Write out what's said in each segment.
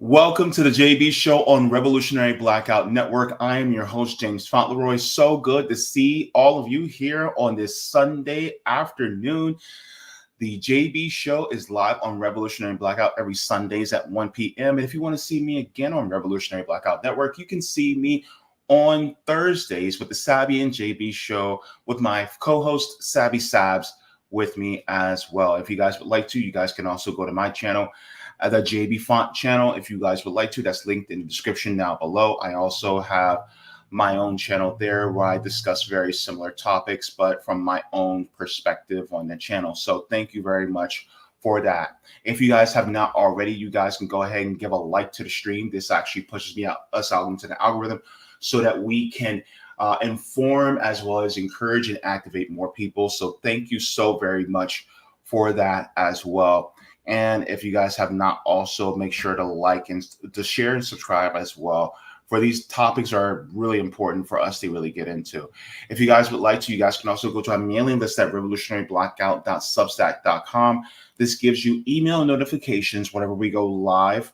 Welcome to the JB Show on Revolutionary Blackout Network. I am your host, James Fauntleroy. So good to see all of you here on this Sunday afternoon. The JB Show is live on Revolutionary Blackout every Sundays at 1 p.m. And if you want to see me again on Revolutionary Blackout Network, you can see me on Thursdays with the Sabby and JB Show with my co-host, Sabby Sabs, with me as well. If you guys would like to, you guys can also go to my channel, the JB Font channel, if you guys would like to. That's linked in the description down below. I also have my own channel there where I discuss very similar topics, but from my own perspective on the channel. So thank you very much for that. If you guys have not already, you guys can go ahead and give a like to the stream. This actually pushes us out into the algorithm so that we can inform as well as encourage and activate more people. So thank you so very much for that as well. And if you guys have not, also make sure to like and to share and subscribe as well. For these topics are really important for us to really get into. If you guys would like to, you guys can also go to our mailing list at revolutionaryblackout.substack.com. This gives you email notifications whenever we go live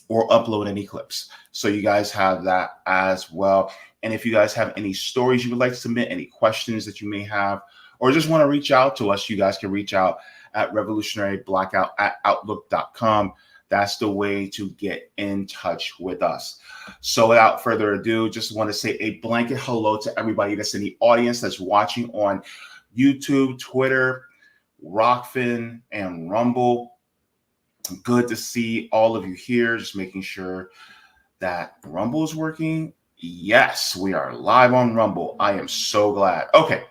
or upload any clips. So you guys have that as well. And if you guys have any stories you would like to submit, any questions that you may have, or just want to reach out to us, you guys can reach out at revolutionaryblackout@outlook.com. That's the way to get in touch with us. So without further ado, just want to say a blanket hello to everybody that's in the audience that's watching on YouTube, Twitter, Rockfin, and Rumble. Good to see all of you here. Just making sure that Rumble is working. Yes, we are live on Rumble. I am so glad. Okay,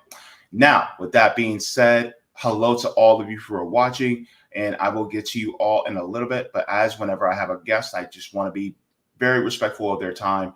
now with that being said, hello to all of you who are watching, and I will get to you all in a little bit. But as whenever I have a guest, I just want to be very respectful of their time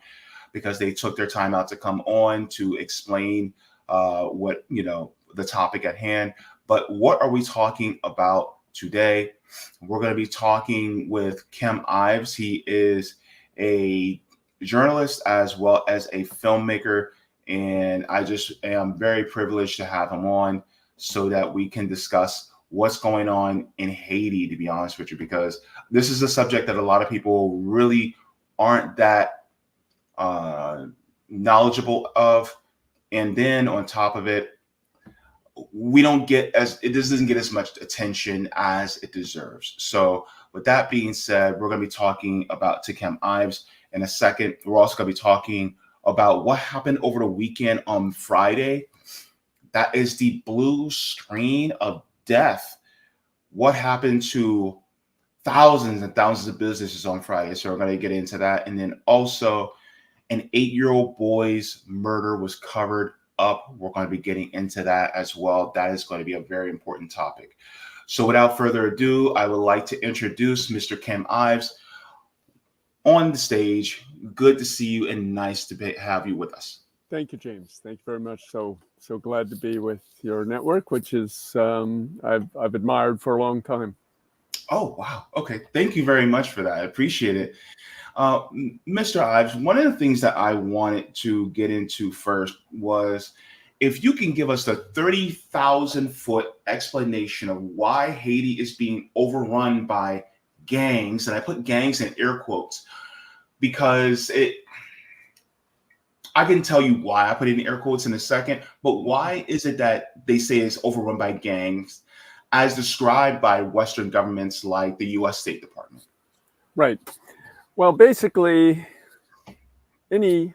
because they took their time out to come on to explain what, the topic at hand. But what are we talking about today? We're going to be talking with Kim Ives. He is a journalist as well as a filmmaker, and I just am very privileged to have him on so that we can discuss what's going on in Haiti, to be honest with you, because this is a subject that a lot of people really aren't that knowledgeable of. And then on top of it, it doesn't get as much attention as it deserves. So with that being said, we're going to be talking about Kim Ives in a second. We're also going to be talking about what happened over the weekend on Friday. That is the blue screen of death. What happened to thousands and thousands of businesses on Friday? So we're going to get into that. And then also an 8-year-old boy's murder was covered up. We're going to be getting into that as well. That is going to be a very important topic. So without further ado, I would like to introduce Mr. Kim Ives on the stage. Good to see you and nice to have you with us. Thank you, James. Thank you very much. So glad to be with your network, which is I've admired for a long time. Oh, wow. Okay. Thank you very much for that. I appreciate it. Mr. Ives, one of the things that I wanted to get into first was if you can give us the 30,000-foot explanation of why Haiti is being overrun by gangs, and I put gangs in air quotes because I can tell you why I put it in air quotes in a second, but why is it that they say it's overrun by gangs as described by Western governments like the U.S. State Department? Right. Well, basically, any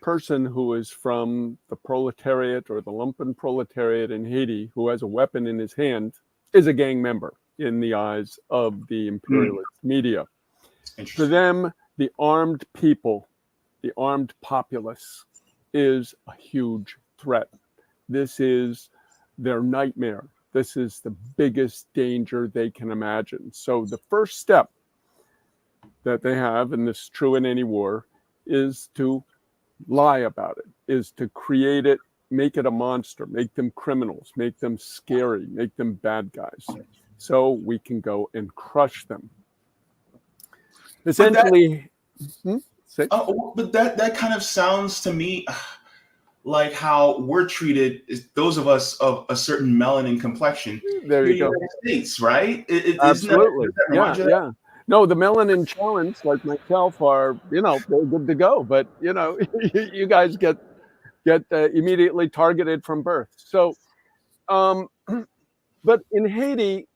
person who is from the proletariat or the lumpen proletariat in Haiti who has a weapon in his hand is a gang member in the eyes of the imperialist media. For them, the armed people, the armed populace is a huge threat. This is their nightmare. This is the biggest danger they can imagine. So the first step that they have, and this is true in any war, is to lie about it, is to create it, make it a monster, make them criminals, make them scary, make them bad guys, so we can go and crush them. Essentially, but that kind of sounds to me like how we're treated, those of us of a certain melanin complexion. There you go. United States, right? Absolutely. Yeah. No, the melanin challenge, like myself, are they're good to go, but you guys get immediately targeted from birth. So, um, but in Haiti,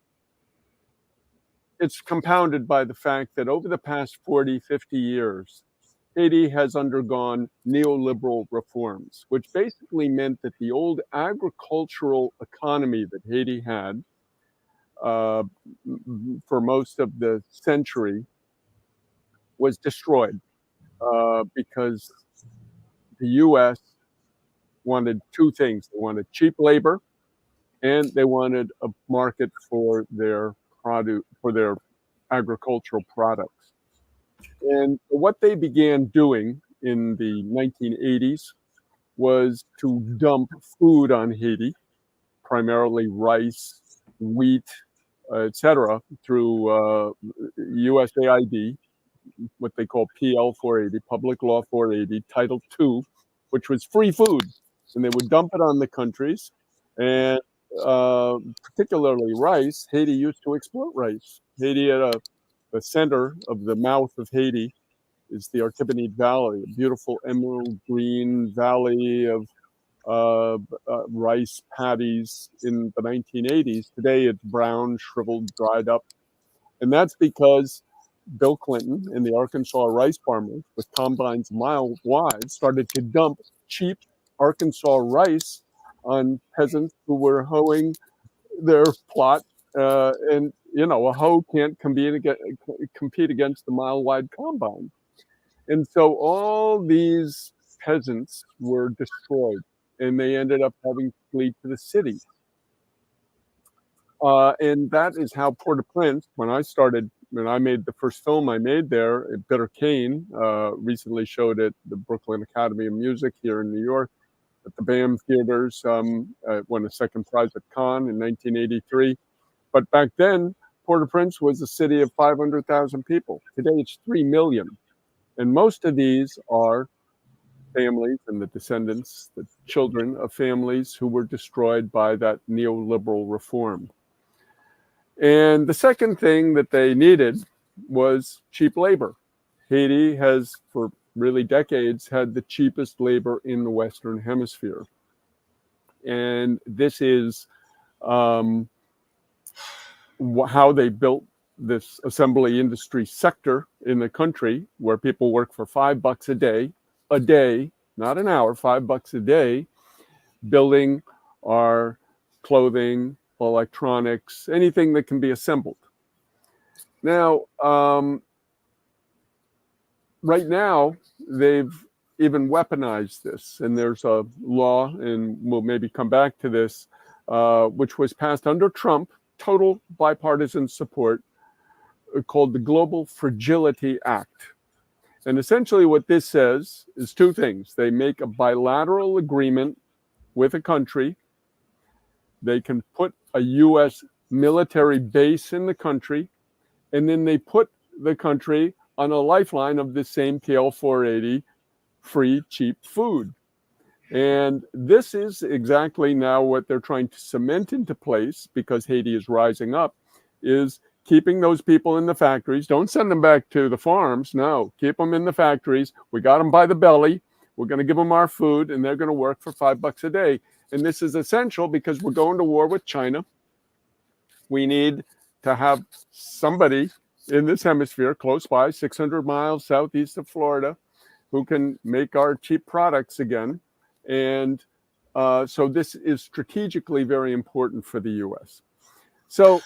it's compounded by the fact that over the past 40, 50 years, Haiti has undergone neoliberal reforms, which basically meant that the old agricultural economy that Haiti had uh, for most of the century was destroyed because the U.S. wanted two things. They wanted cheap labor and they wanted a market for their produce, for their agricultural products. And what they began doing in the 1980s was to dump food on Haiti, primarily rice, wheat, etc., through USAID, what they call PL 480, Public Law 480, Title II, which was free food. And they would dump it on the countries. And particularly rice, Haiti used to export rice. Haiti at the center of the mouth of Haiti is the Artibonite Valley, a beautiful emerald green valley of rice paddies in the 1980s. Today it's brown, shriveled, dried up. And that's because Bill Clinton and the Arkansas rice farmers, with combines mile wide, started to dump cheap Arkansas rice on peasants who were hoeing their plot. And, a hoe can't compete against the mile wide combine. And so all these peasants were destroyed and they ended up having to flee to the city. And that is how Port-au-Prince, when I made the first film I made there, Bitter Cane, recently showed at the Brooklyn Academy of Music here in New York, at the BAM Theaters, won a second prize at Cannes in 1983. But back then, Port-au-Prince was a city of 500,000 people. Today it's 3 million. And most of these are families and the descendants, the children of families who were destroyed by that neoliberal reform. And the second thing that they needed was cheap labor. Haiti has, for really decades, had the cheapest labor in the Western Hemisphere. And this is how they built this assembly industry sector in the country, where people work for $5 a day, not an hour, $5 a day, building our clothing, electronics, anything that can be assembled. Now, right now, they've even weaponized this, and there's a law, and we'll maybe come back to this, which was passed under Trump, total bipartisan support, called the Global Fragility Act. And essentially what this says is two things. They make a bilateral agreement with a country. They can put a U.S. military base in the country, and then they put the country on a lifeline of the same PL 480 free, cheap food. And this is exactly now what they're trying to cement into place, because Haiti is rising up, is keeping those people in the factories. Don't send them back to the farms. No, keep them in the factories. We got them by the belly. We're going to give them our food, and they're going to work for $5 a day. And this is essential because we're going to war with China. We need to have somebody in this hemisphere close by, 600 miles southeast of Florida, who can make our cheap products again. And so this is strategically very important for the U.S. So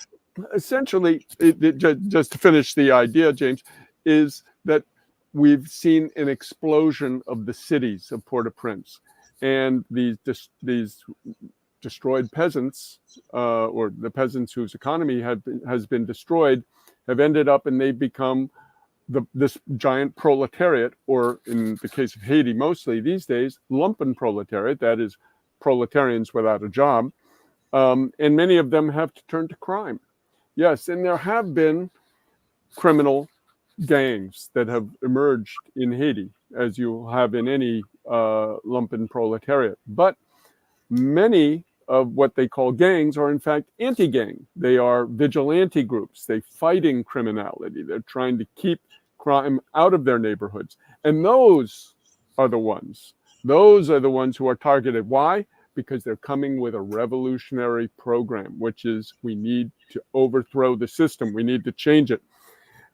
essentially, just to finish the idea, James, is that we've seen an explosion of the cities of Port-au-Prince. And these destroyed peasants, or the peasants whose economy has been destroyed, have ended up, and they've become this giant proletariat, or in the case of Haiti mostly these days, lumpen proletariat, that is proletarians without a job. And many of them have to turn to crime. Yes, and there have been criminal gangs that have emerged in Haiti, as you have in any lumpen proletariat. But many of what they call gangs are in fact anti-gang. They are vigilante groups. They're fighting criminality. They're trying to keep crime out of their neighborhoods. And those are the ones who are targeted. Why? Because they're coming with a revolutionary program, which is we need to overthrow the system. We need to change it.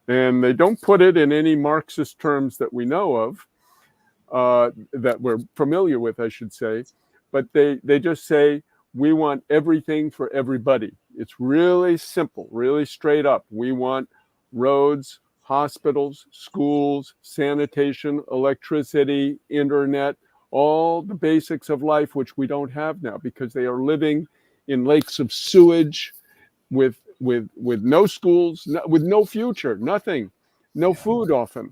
And they don't put it in any Marxist terms that we know of, that we're familiar with, I should say. But they just say, we want everything for everybody. It's really simple, really straight up. We want roads, hospitals, schools, sanitation, electricity, internet, all the basics of life, which we don't have now because they are living in lakes of sewage with no schools, with no future, nothing, no food often.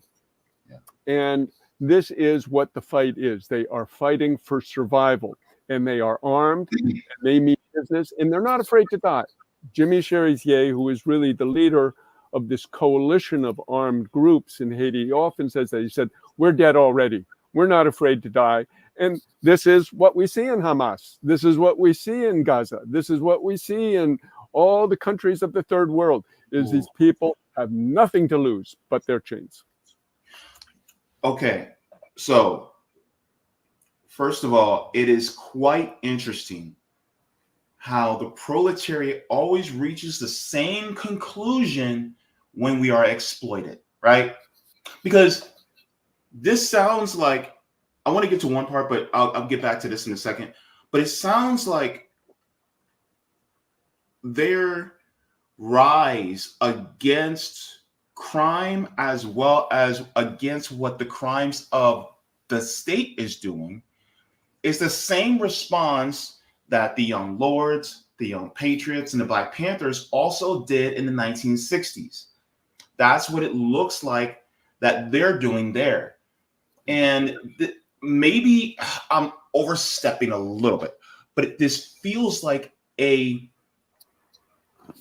And this is what the fight is. They are fighting for survival, and they are armed, and they mean business, and they're not afraid to die. Jimmy Cherizier, who is really the leader of this coalition of armed groups in Haiti, often says that. He said, we're dead already. We're not afraid to die. And this is what we see in Hamas. This is what we see in Gaza. This is what we see in all the countries of the third world, is these people have nothing to lose but their chains. Okay, so first of all, it is quite interesting how the proletariat always reaches the same conclusion when we are exploited, right? Because this sounds like, I want to get to one part, but I'll get back to this in a second. But it sounds like their rise against crime as well as against what the crimes of the state is doing is the same response that the Young Lords, the Young Patriots, and the Black Panthers also did in the 1960s. That's what it looks like that they're doing there. And maybe I'm overstepping a little bit, but this feels like a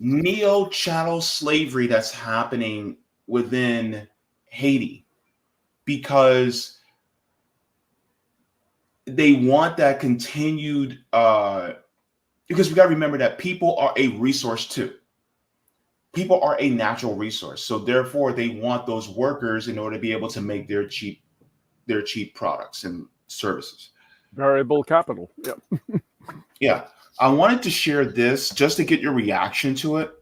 neo-chattel slavery that's happening within Haiti, because they want that continued, because we got to remember that people are a resource too. People are a natural resource. So therefore they want those workers in order to be able to make their cheap products and services. Variable capital. Yeah. Yeah. I wanted to share this just to get your reaction to it.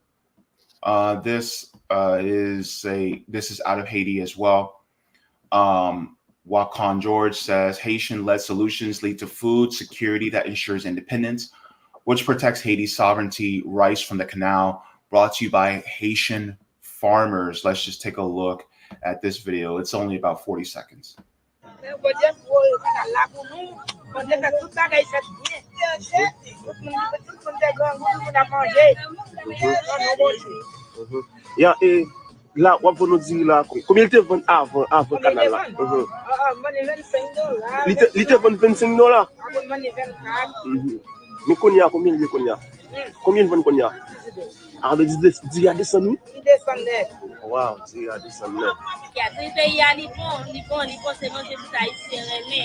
This is out of Haiti as well. Wakan George says Haitian-led solutions lead to food security that ensures independence, which protects Haiti's sovereignty, rice from the canal. Brought to you by Haitian farmers. Let's just take a look at this video. It's only about 40 seconds. Yeah, là, on va nous dire là, combien de temps avant le canal là? Il te vend $25. Mais combien Combien vend combien? Ah, mais dis à 200 000? Wow, dis à 200 000.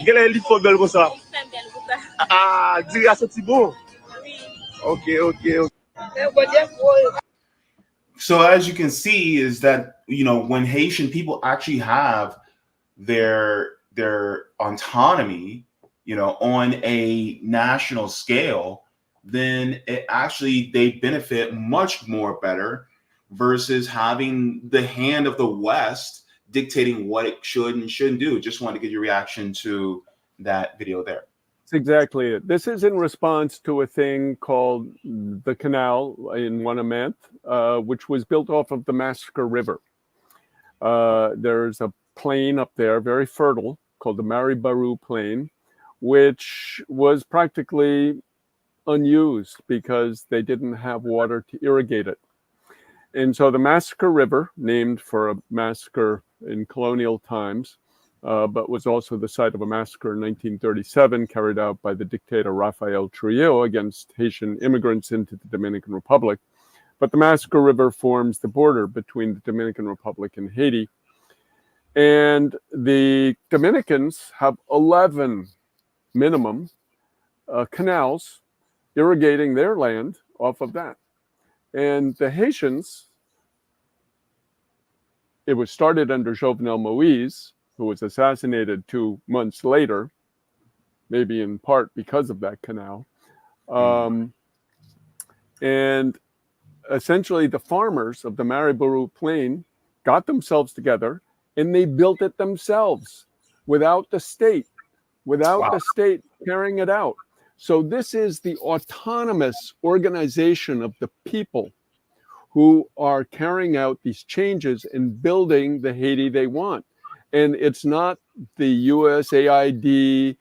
Quel est l'île belle comme ça? Ah, dis à ce petit bon. Ok. So as you can see is that, when Haitian people actually have their autonomy, on a national scale, then they benefit much more better versus having the hand of the West dictating what it should and shouldn't do. Just wanted to get your reaction to that video there. That's exactly it. This is in response to a thing called the canal in Wanamanthe, which was built off of the Massacre River. There's a plain up there, very fertile, called the Maribaru Plain, which was practically unused because they didn't have water to irrigate it. And so the Massacre River, named for a massacre in colonial times, but was also the site of a massacre in 1937 carried out by the dictator Rafael Trujillo against Haitian immigrants into the Dominican Republic. But the Massacre River forms the border between the Dominican Republic and Haiti. And the Dominicans have 11 minimum canals irrigating their land off of that. And the Haitians, it was started under Jovenel Moïse, who was assassinated 2 months later, maybe in part because of that canal. And essentially the farmers of the Mariburu Plain got themselves together and they built it themselves without the state carrying it out. So this is the autonomous organization of the people who are carrying out these changes and building the Haiti they want. And it's not the USAID,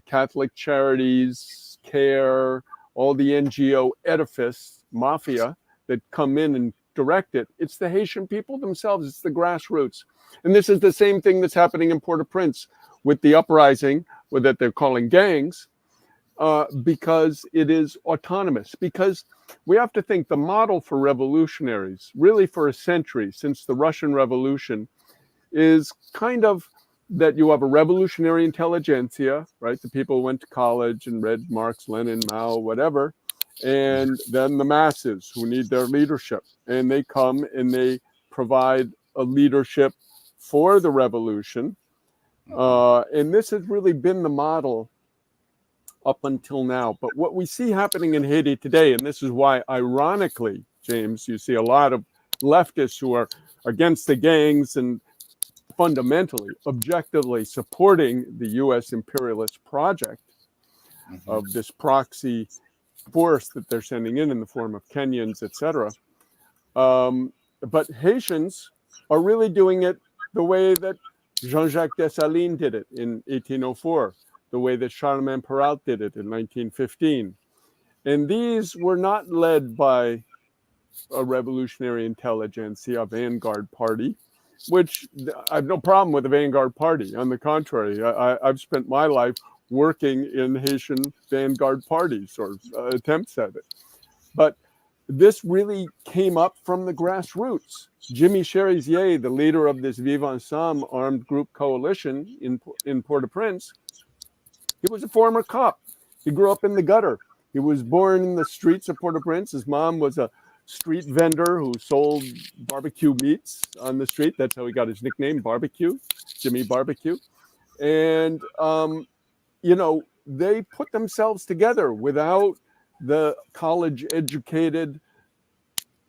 Catholic Charities, CARE, all the NGO edifice mafia that come in and direct it. It's the Haitian people themselves. It's the grassroots. And this is the same thing that's happening in Port-au-Prince with the uprising that they're calling gangs, because it is autonomous. Because we have to think the model for revolutionaries, really for a century since the Russian Revolution, is kind of that you have a revolutionary intelligentsia, right? The people who went to college and read Marx, Lenin, Mao, whatever. And then the masses who need their leadership. And they come and they provide a leadership for the revolution. And this has really been the model up until now. But what we see happening in Haiti today, and this is why, ironically, James, you see a lot of leftists who are against the gangs and fundamentally, objectively supporting the U.S. imperialist project of this proxy force that they're sending in the form of Kenyans, etc. But Haitians are really doing it the way that Jean-Jacques Dessalines did it in 1804, the way that Charlemagne Perrault did it in 1915. And these were not led by a revolutionary intelligentsia, vanguard party, which I have no problem with the vanguard party. On the contrary, I've spent my life working in Haitian vanguard parties or attempts at it. But this really came up from the grassroots. Jimmy Cherizier, the leader of this Vivre Ensemble armed group coalition in Port-au-Prince, he was a former cop. He grew up in the gutter. He was born in the streets of Port-au-Prince. His mom was a street vendor who sold barbecue meats on the street. That's how he got his nickname, Barbecue, Jimmy Barbecue. And, they put themselves together without the college-educated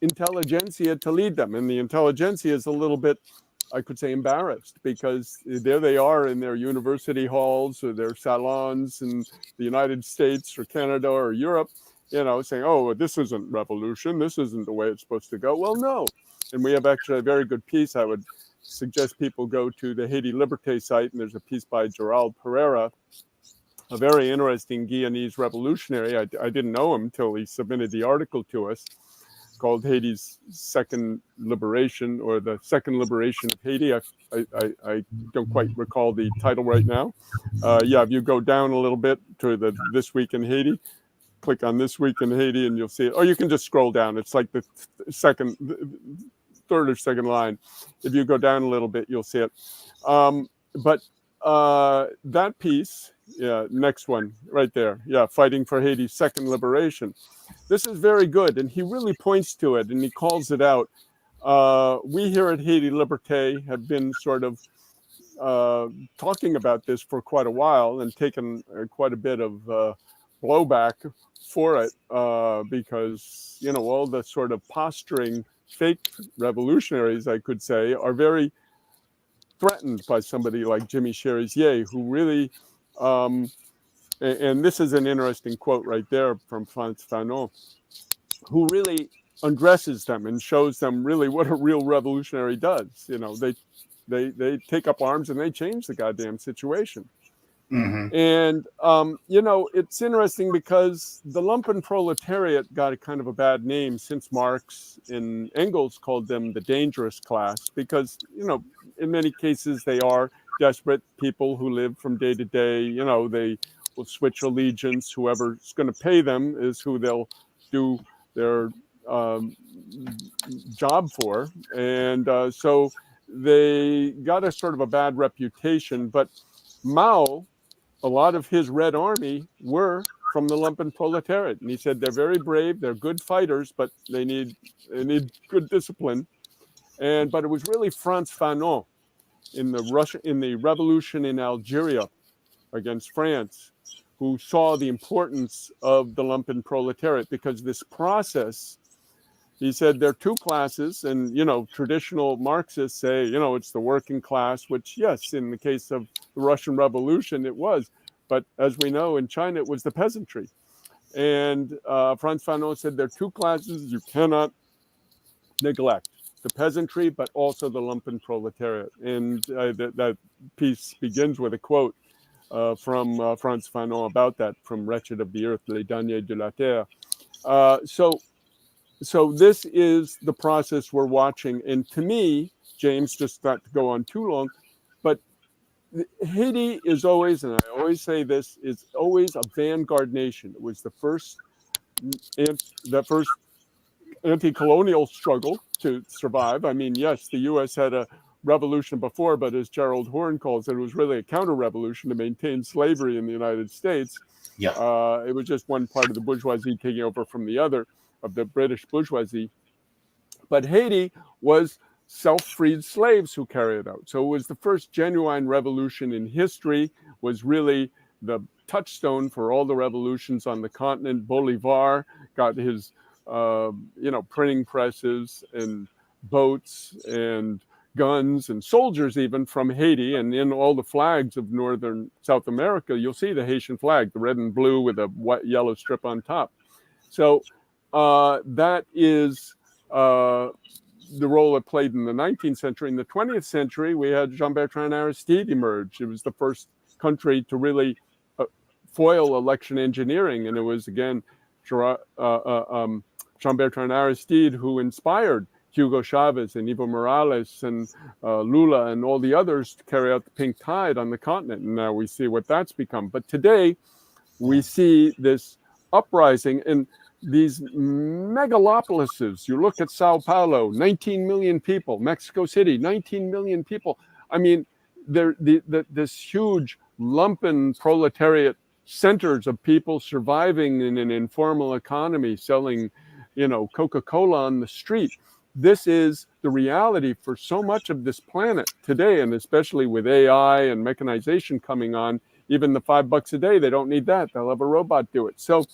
intelligentsia to lead them. And the intelligentsia is a little bit, I could say, embarrassed, because there they are in their university halls or their salons in the United States or Canada or Europe, saying, oh, this isn't revolution. This isn't the way it's supposed to go. Well, no. And we have actually a very good piece. I would suggest people go to the Haiti Liberté site, and there's a piece by Gerald Pereira, a very interesting Guyanese revolutionary. I didn't know him until he submitted the article to us, called Haiti's Second Liberation, or the Second Liberation of Haiti. I don't quite recall the title right now. If you go down a little bit to the This Week in Haiti, click on This Week in Haiti and you'll see it. Or you can just scroll down. It's like the third or second line. If you go down a little bit, you'll see it. But that piece, next one right there. Fighting for Haiti's Second Liberation. This is very good, and he really points to it, and he calls it out. We here at Haiti Liberté have been sort of talking about this for quite a while and taken quite a bit of blowback for it, because, all the sort of posturing fake revolutionaries, I could say, are very threatened by somebody like Jimmy Cherizier, who really... and this is an interesting quote right there from Frantz Fanon, who really undresses them and shows them really what a real revolutionary does. They take up arms and they change the goddamn situation. And, it's interesting because the lumpen proletariat got a kind of a bad name since Marx and Engels called them the dangerous class, because, in many cases they are desperate people who live from day to day. They will switch allegiance. Whoever's going to pay them is who they'll do their job for. And so they got a sort of a bad reputation. But Mao, a lot of his Red Army were from the lumpen proletariat. And he said they're very brave, they're good fighters, but they need good discipline. But it was really Frantz Fanon in the revolution in Algeria against France who saw the importance of the lumpen proletariat, because this process, he said, there are two classes, and traditional Marxists say it's the working class, which yes, in the case of the Russian Revolution it was, but as we know in China it was the peasantry. And Frantz Fanon said there are two classes you cannot neglect: the peasantry, but also the lumpen proletariat. And that piece begins with a quote from Frantz Fanon about that, from Wretched of the Earth, Les Derniers de la Terre. So this is the process we're watching. And to me, James, just not to go on too long, but Haiti is always, and I always say this, is always a vanguard nation. It was the first anti-colonial struggle to survive. I mean, yes, the U.S. had a revolution before, but as Gerald Horne calls it, it was really a counter-revolution to maintain slavery in the United States. Yeah. It was just one part of the bourgeoisie taking over from the other, of the British bourgeoisie. But Haiti was self-freed slaves who carried it out. So it was the first genuine revolution in history, was really the touchstone for all the revolutions on the continent. Bolivar got his printing presses and boats and guns and soldiers even from Haiti. And in all the flags of northern South America, you'll see the Haitian flag, the red and blue with a white yellow strip on top. So that is the role it played in the 19th century. In the 20th century, we had Jean-Bertrand Aristide emerge. It was the first country to really foil election engineering. And it was, again, Jean-Bertrand Aristide who inspired Hugo Chavez and Evo Morales and Lula and all the others to carry out the pink tide on the continent. And now we see what that's become. But today, we see this uprising in these megalopolises. You look at Sao Paulo, 19 million people. Mexico City, 19 million people. I mean, this huge lumpen proletariat centers of people surviving in an informal economy, selling, Coca-Cola on the street. This is the reality for so much of this planet today, and especially with AI and mechanization coming on. Even the $5 a day, they don't need that. They'll have a robot do it. So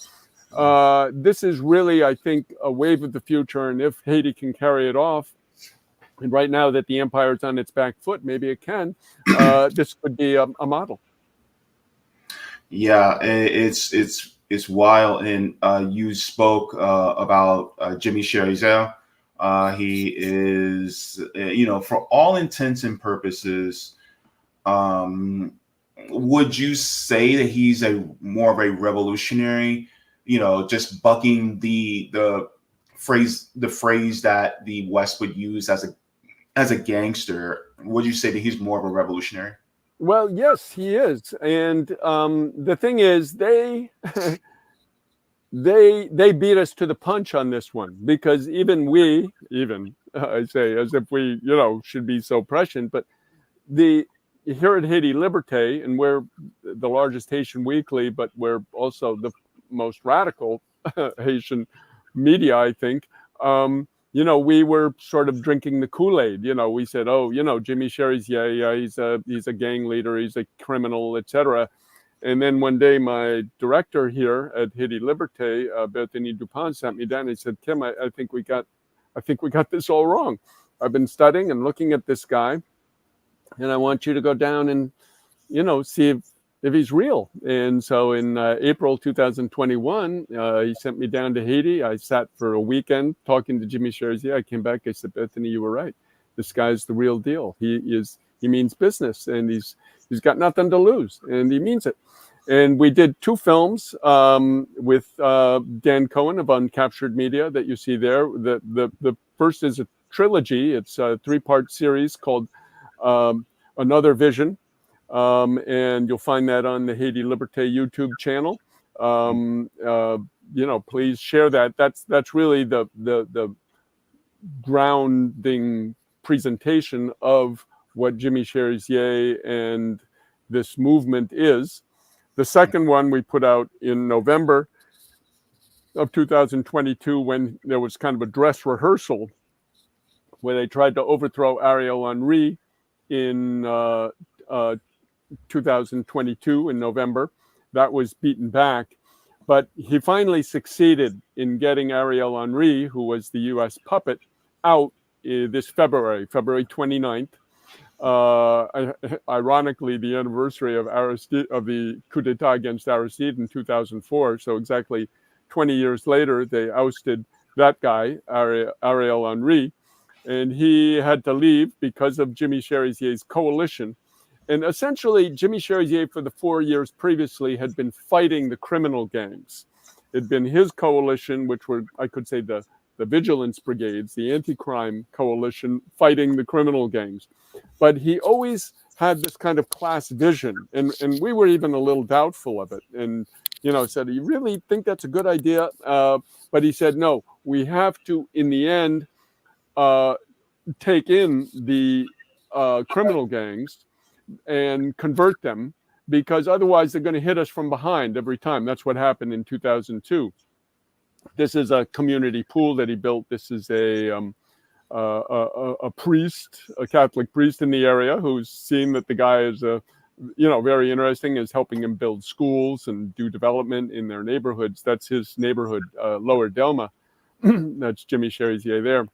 this is really, I think, a wave of the future. And if Haiti can carry it off, and right now that the empire is on its back foot, maybe it can, this could be a model. Yeah, it's wild. And you spoke about Jimmy Cherizier. He is, for all intents and purposes, would you say that he's more of a revolutionary? Just bucking the phrase that the West would use as a gangster. Would you say that he's more of a revolutionary? Well, yes, he is. And the thing is, they beat us to the punch on this one, because I say as if we, should be so prescient, but here at Haiti Liberté, and we're the largest Haitian weekly, but we're also the most radical Haitian media, I think. We were sort of drinking the Kool-Aid. We said, Jimmy Cherizier, he's a gang leader, he's a criminal, etc. And then one day, my director here at Haiti Liberté, Bertini Dupont, sat me down and he said, "Tim, I think we got this all wrong. I've been studying and looking at this guy, and I want you to go down and, see if he's real." And so in April 2021, he sent me down to Haiti. I sat for a weekend talking to Jimmy Cherizier. I came back. I said, "Bethany, you were right. This guy's the real deal. He means business, and he's got nothing to lose, and he means it." And we did 2 films with Dan Cohen of Uncaptured Media that you see there. The first is a trilogy. It's a 3-part series called Another Vision. And you'll find that on the Haiti Liberté YouTube channel. Please share that. That's really the grounding presentation of what Jimmy Cherizier and this movement is. The second one we put out in November of 2022 when there was kind of a dress rehearsal where they tried to overthrow Ariel Henry in 2022 in November. That was beaten back. But he finally succeeded in getting Ariel Henry, who was the U.S. puppet, out this February 29th. Ironically, the anniversary of the coup d'etat against Aristide in 2004. So exactly 20 years later, they ousted that guy, Ariel Henry, and he had to leave because of Jimmy Cherizier's coalition. And essentially, Jimmy Cherizier, for the 4 years previously, had been fighting the criminal gangs. It had been his coalition, which were, I could say, the vigilance brigades, the anti-crime coalition, fighting the criminal gangs. But he always had this kind of class vision, and we were even a little doubtful of it. And, said, you really think that's a good idea? But he said, no, we have to, in the end, take in the criminal gangs and convert them, because otherwise they're going to hit us from behind every time. That's what happened in 2002. This is a community pool that he built. This is a priest, a Catholic priest in the area, who's seen that the guy is very interesting, is helping him build schools and do development in their neighborhoods. That's his neighborhood, Lower Delma. That's Jimmy Cherizier there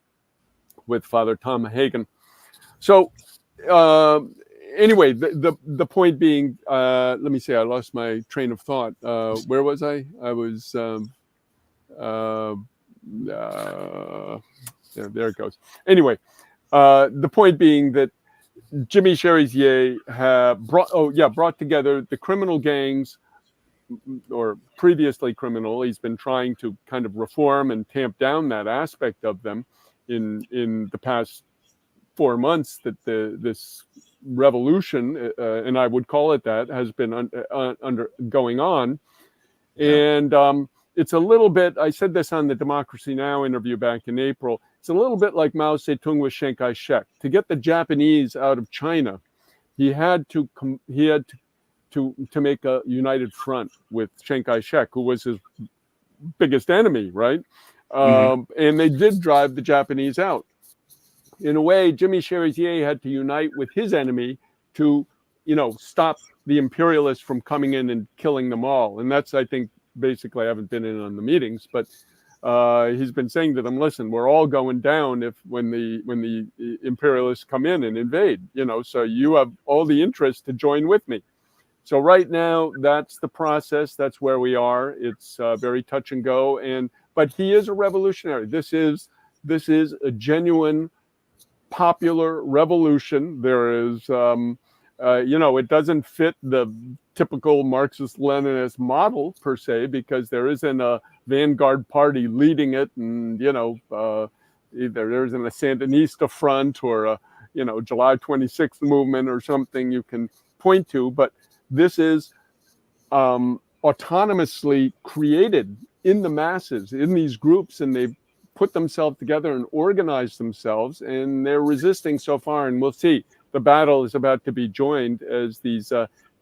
with Father Tom Hagen. So anyway, the point being, let me see, I lost my train of thought. Where was I? I was, there it goes. Anyway, the point being that Jimmy Cherizier brought together the criminal gangs, or previously criminal. He's been trying to kind of reform and tamp down that aspect of them in the past 4 months that this revolution, and I would call it that, has been going on. Yeah. And it's a little bit, I said this on the Democracy Now! Interview back in April, it's a little bit like Mao Zedong with Chiang Kai-shek. To get the Japanese out of China, he had to make a united front with Chiang Kai-shek, who was his biggest enemy, right? And they did drive the Japanese out. In a way, Jimmy Cherizier had to unite with his enemy to, stop the imperialists from coming in and killing them all. And that's, I think, basically, I haven't been in on the meetings, but he's been saying to them, listen, we're all going down when the imperialists come in and invade, so you have all the interest to join with me. So right now, that's the process. That's where we are. It's very touch and go. But he is a revolutionary. This is a genuine popular revolution. There is, it doesn't fit the typical Marxist-Leninist model per se, because there isn't a vanguard party leading it, and either there isn't a Sandinista front or a July 26th movement or something you can point to. But this is autonomously created in the masses, in these groups, and they've put themselves together and organized themselves, and they're resisting so far. And we'll see. The battle is about to be joined as these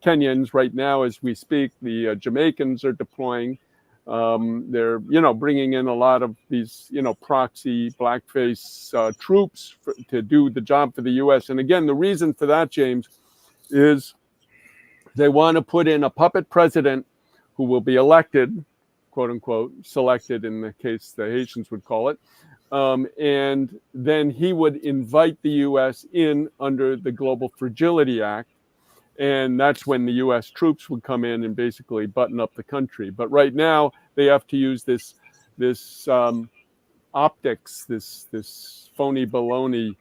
Kenyans right now, as we speak, the Jamaicans are deploying. They're, bringing in a lot of these, proxy blackface troops to do the job for the U.S. And again, the reason for that, James, is they want to put in a puppet president who will be elected, quote unquote, selected in the case the Haitians would call it. And then he would invite the U.S. in under the Global Fragility Act. And that's when the U.S. troops would come in and basically button up the country. But right now they have to use this optics, this phony baloney,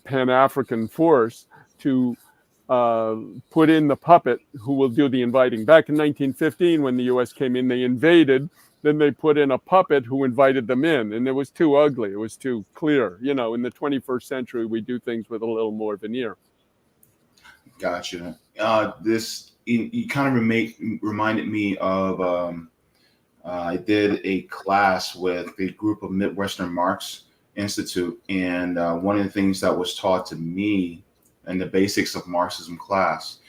Pan-African force to put in the puppet who will do the inviting. Back in 1915, when the U.S. came in, they invaded. Then they put in a puppet who invited them in, and it was too ugly. It was too clear. In the 21st century, we do things with a little more veneer. Gotcha. You kind of reminded me of I did a class with a group of Midwestern Marx Institute, and one of the things that was taught to me in the basics of Marxism class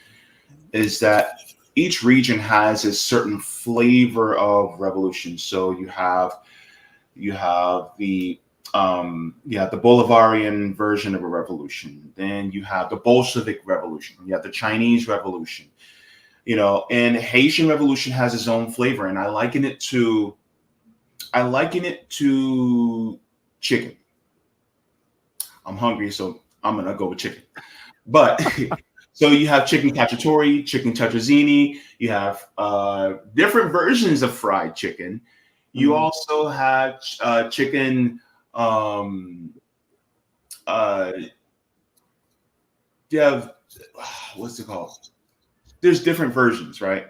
is that each region has a certain flavor of revolution. So you have the Bolivarian version of a revolution. Then you have the Bolshevik Revolution. You have the Chinese Revolution. And Haitian Revolution has its own flavor, and I liken it to chicken. I'm hungry, so I'm gonna go with chicken. But so you have chicken cacciatore, chicken tetrazzini. You have different versions of fried chicken. You also have chicken. You have what's it called? There's different versions, right?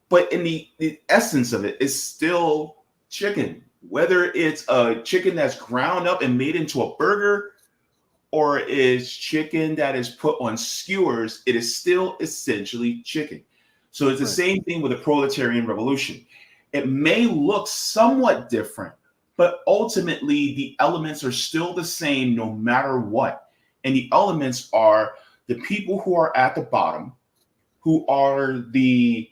But in the essence of it, it's still chicken. Whether it's a chicken that's ground up and made into a burger, or is chicken that is put on skewers, it is still essentially chicken. So it's the same thing with the proletarian revolution. It may look somewhat different, but ultimately the elements are still the same no matter what. And the elements are the people who are at the bottom, who are the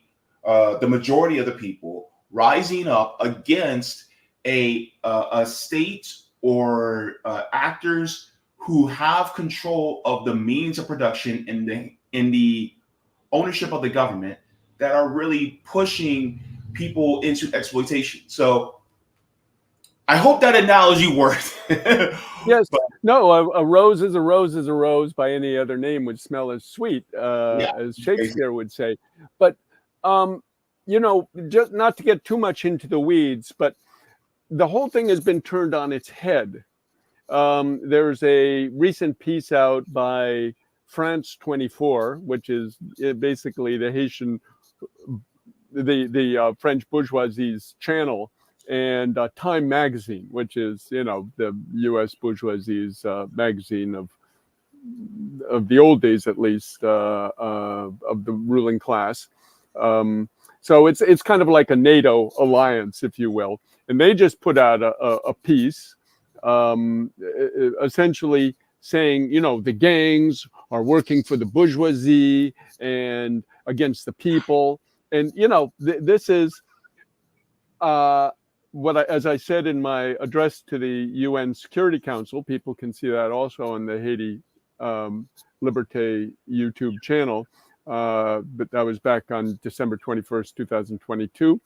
majority of the people, rising up against a state or actors who have control of the means of production in the ownership of the government, that are really pushing people into exploitation. So I hope that analogy worked. Yes. No, a rose is a rose is a rose by any other name would smell as sweet, as Shakespeare would say. But, just not to get too much into the weeds, but the whole thing has been turned on its head. There's a recent piece out by France 24, which is basically the Haitian, the French bourgeoisie's channel, and Time magazine, which is, the U.S. bourgeoisie's magazine of the old days, at least, of the ruling class. So it's kind of like a NATO alliance, if you will. And they just put out a piece essentially saying, the gangs are working for the bourgeoisie and against the people. And, this is as I said in my address to the UN Security Council. People can see that also on the Haiti Liberté YouTube channel. But that was back on December 21st, 2022.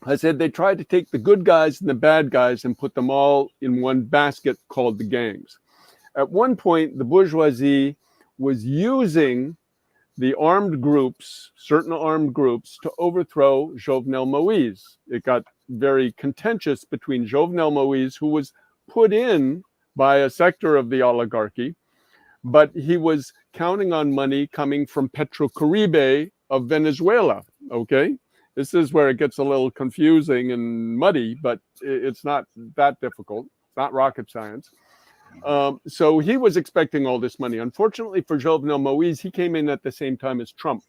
I said they tried to take the good guys and the bad guys and put them all in one basket called the gangs. At one point, the bourgeoisie was using the armed groups, certain armed groups, to overthrow Jovenel Moïse. It got very contentious between Jovenel Moïse, who was put in by a sector of the oligarchy, but he was counting on money coming from Petrocaribe of Venezuela, okay? This is where it gets a little confusing and muddy, but it's not that difficult. It's not rocket science. So he was expecting all this money. Unfortunately for Jovenel Moïse, he came in at the same time as Trump.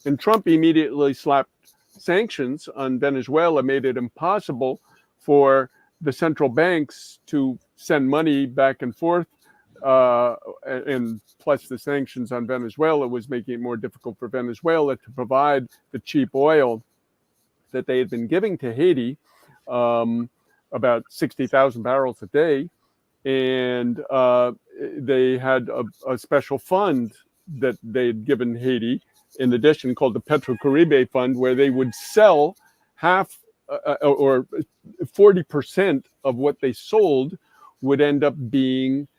And Trump immediately slapped sanctions on Venezuela, made it impossible for the central banks to send money back and forth. And plus the sanctions on Venezuela was making it more difficult for Venezuela to provide the cheap oil that they had been giving to Haiti, about 60,000 barrels a day. And they had a special fund that they'd given Haiti, in addition, called the Petrocaribe Fund, where they would sell half or 40% of what they sold would end up being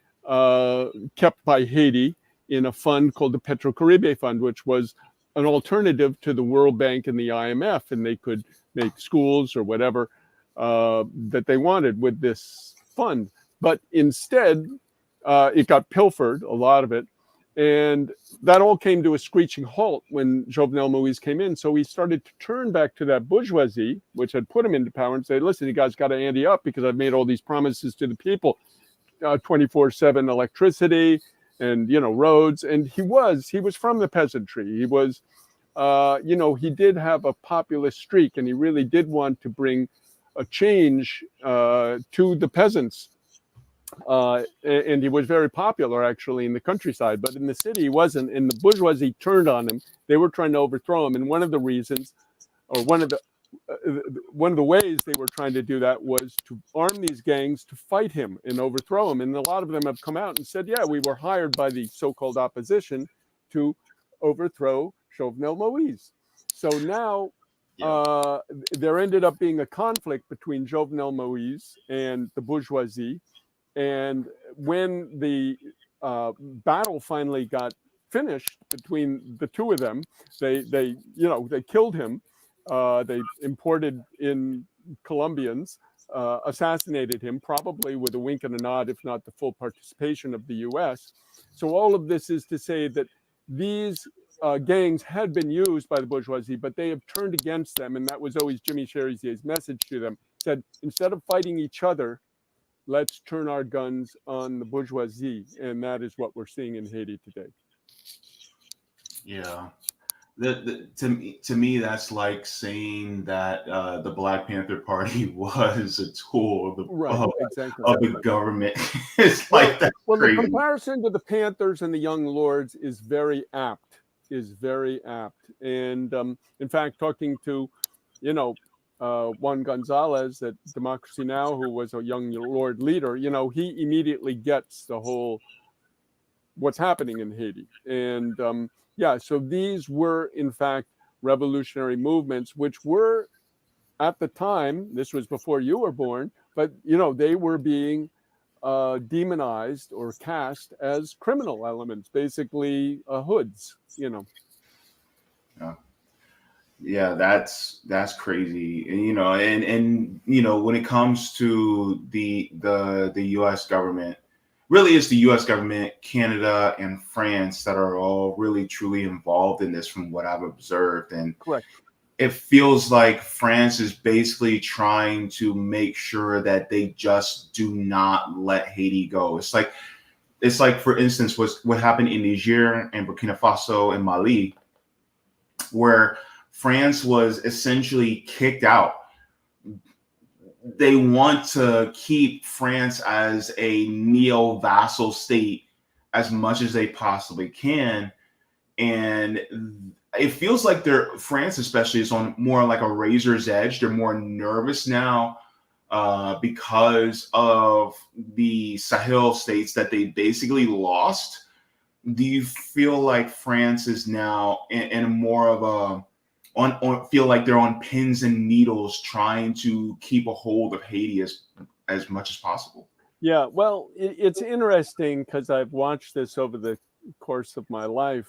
kept by Haiti in a fund called the Petrocaribe Fund, which was an alternative to the World Bank and the IMF, and they could make schools or whatever that they wanted with this fund. But instead, it got pilfered, a lot of it, and that all came to a screeching halt when Jovenel Moïse came in. So he started to turn back to that bourgeoisie, which had put him into power, and say, listen, you guys got to ante up because I've made all these promises to the people, 24/7 electricity and, roads. And he was from the peasantry. He was, he did have a populist streak, and he really did want to bring a change to the peasants. And he was very popular actually in the countryside, but in the city he wasn't. And the bourgeoisie turned on him. They were trying to overthrow him, and one of the reasons, or one of the ways they were trying to do that was to arm these gangs to fight him and overthrow him. And a lot of them have come out and said, yeah, we were hired by the so-called opposition to overthrow Jovenel Moïse. So now there ended up being a conflict between Jovenel Moïse and the bourgeoisie. And when the battle finally got finished between the two of them, they killed him. They imported in Colombians, assassinated him, probably with a wink and a nod, if not the full participation of the U.S. So all of this is to say that these gangs had been used by the bourgeoisie, but they have turned against them. And that was always Jimmy Cherizier's message to them, said, instead of fighting each other, let's turn our guns on the bourgeoisie. And that is what we're seeing in Haiti today. Yeah. To me, that's like saying that the Black Panther Party was a tool of the government. It's like that. Well, the comparison to the Panthers and the Young Lords is very apt. And in fact, talking to, Juan Gonzalez at Democracy Now!, who was a Young Lord leader, he immediately gets the whole what's happening in Haiti. And so these were, in fact, revolutionary movements, which were, at the time, this was before you were born, but, they were being demonized or cast as criminal elements, basically hoods, Yeah, that's crazy. And when it comes to the U.S. government, really it's the U.S. government, Canada, and France that are all really truly involved in this, from what I've observed. And correct. It feels like France is basically trying to make sure that they just do not let Haiti go. It's like, for instance, what happened in Niger and Burkina Faso and Mali, where France was essentially kicked out. They want to keep France as a neo-vassal state as much as they possibly can. And it feels like France especially is on more like a razor's edge. They're more nervous now because of the Sahel states that they basically lost. Do you feel like France is now in more of a feel like they're on pins and needles trying to keep a hold of Haiti as much as possible? Yeah, well, it's interesting because I've watched this over the course of my life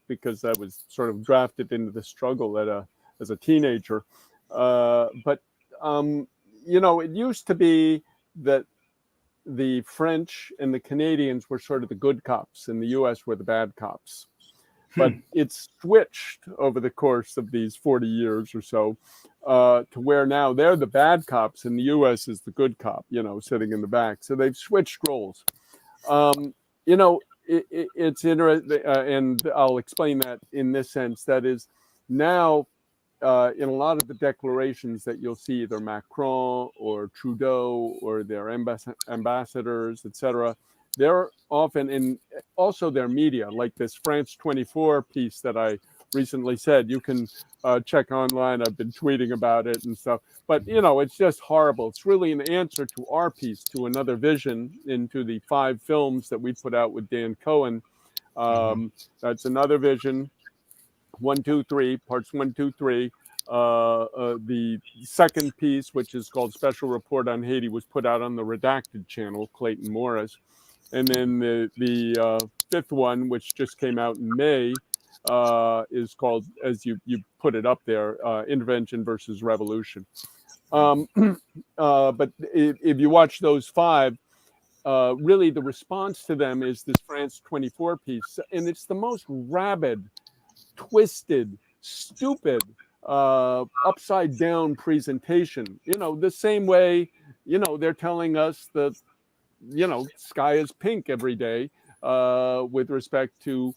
because I was sort of drafted into the struggle as a teenager. But it used to be that the French and the Canadians were sort of the good cops and the U.S. were the bad cops. But it's switched over the course of these 40 years or so to where now they're the bad cops and the U.S. is the good cop, sitting in the back. So they've switched roles. It's interesting, and I'll explain that in this sense. That is, now in a lot of the declarations that you'll see, either Macron or Trudeau or their ambassadors, etc., they're often in also their media, like this France 24 piece that I recently said. You can check online. I've been tweeting about it and stuff. But, it's just horrible. It's really an answer to our piece, to Another Vision, into the 5 films that we put out with Dan Cohen. That's Another Vision, 1, 2, 3, parts 1, 2, 3. The second piece, which is called Special Report on Haiti, was put out on the Redacted channel, Clayton Morris. And then the 5th one, which just came out in May, is called, as you put it up there, Intervention versus Revolution. But if you watch those 5, really the response to them is this France 24 piece. And it's the most rabid, twisted, stupid, upside down presentation. The same way, they're telling us that, sky is pink every day with respect to,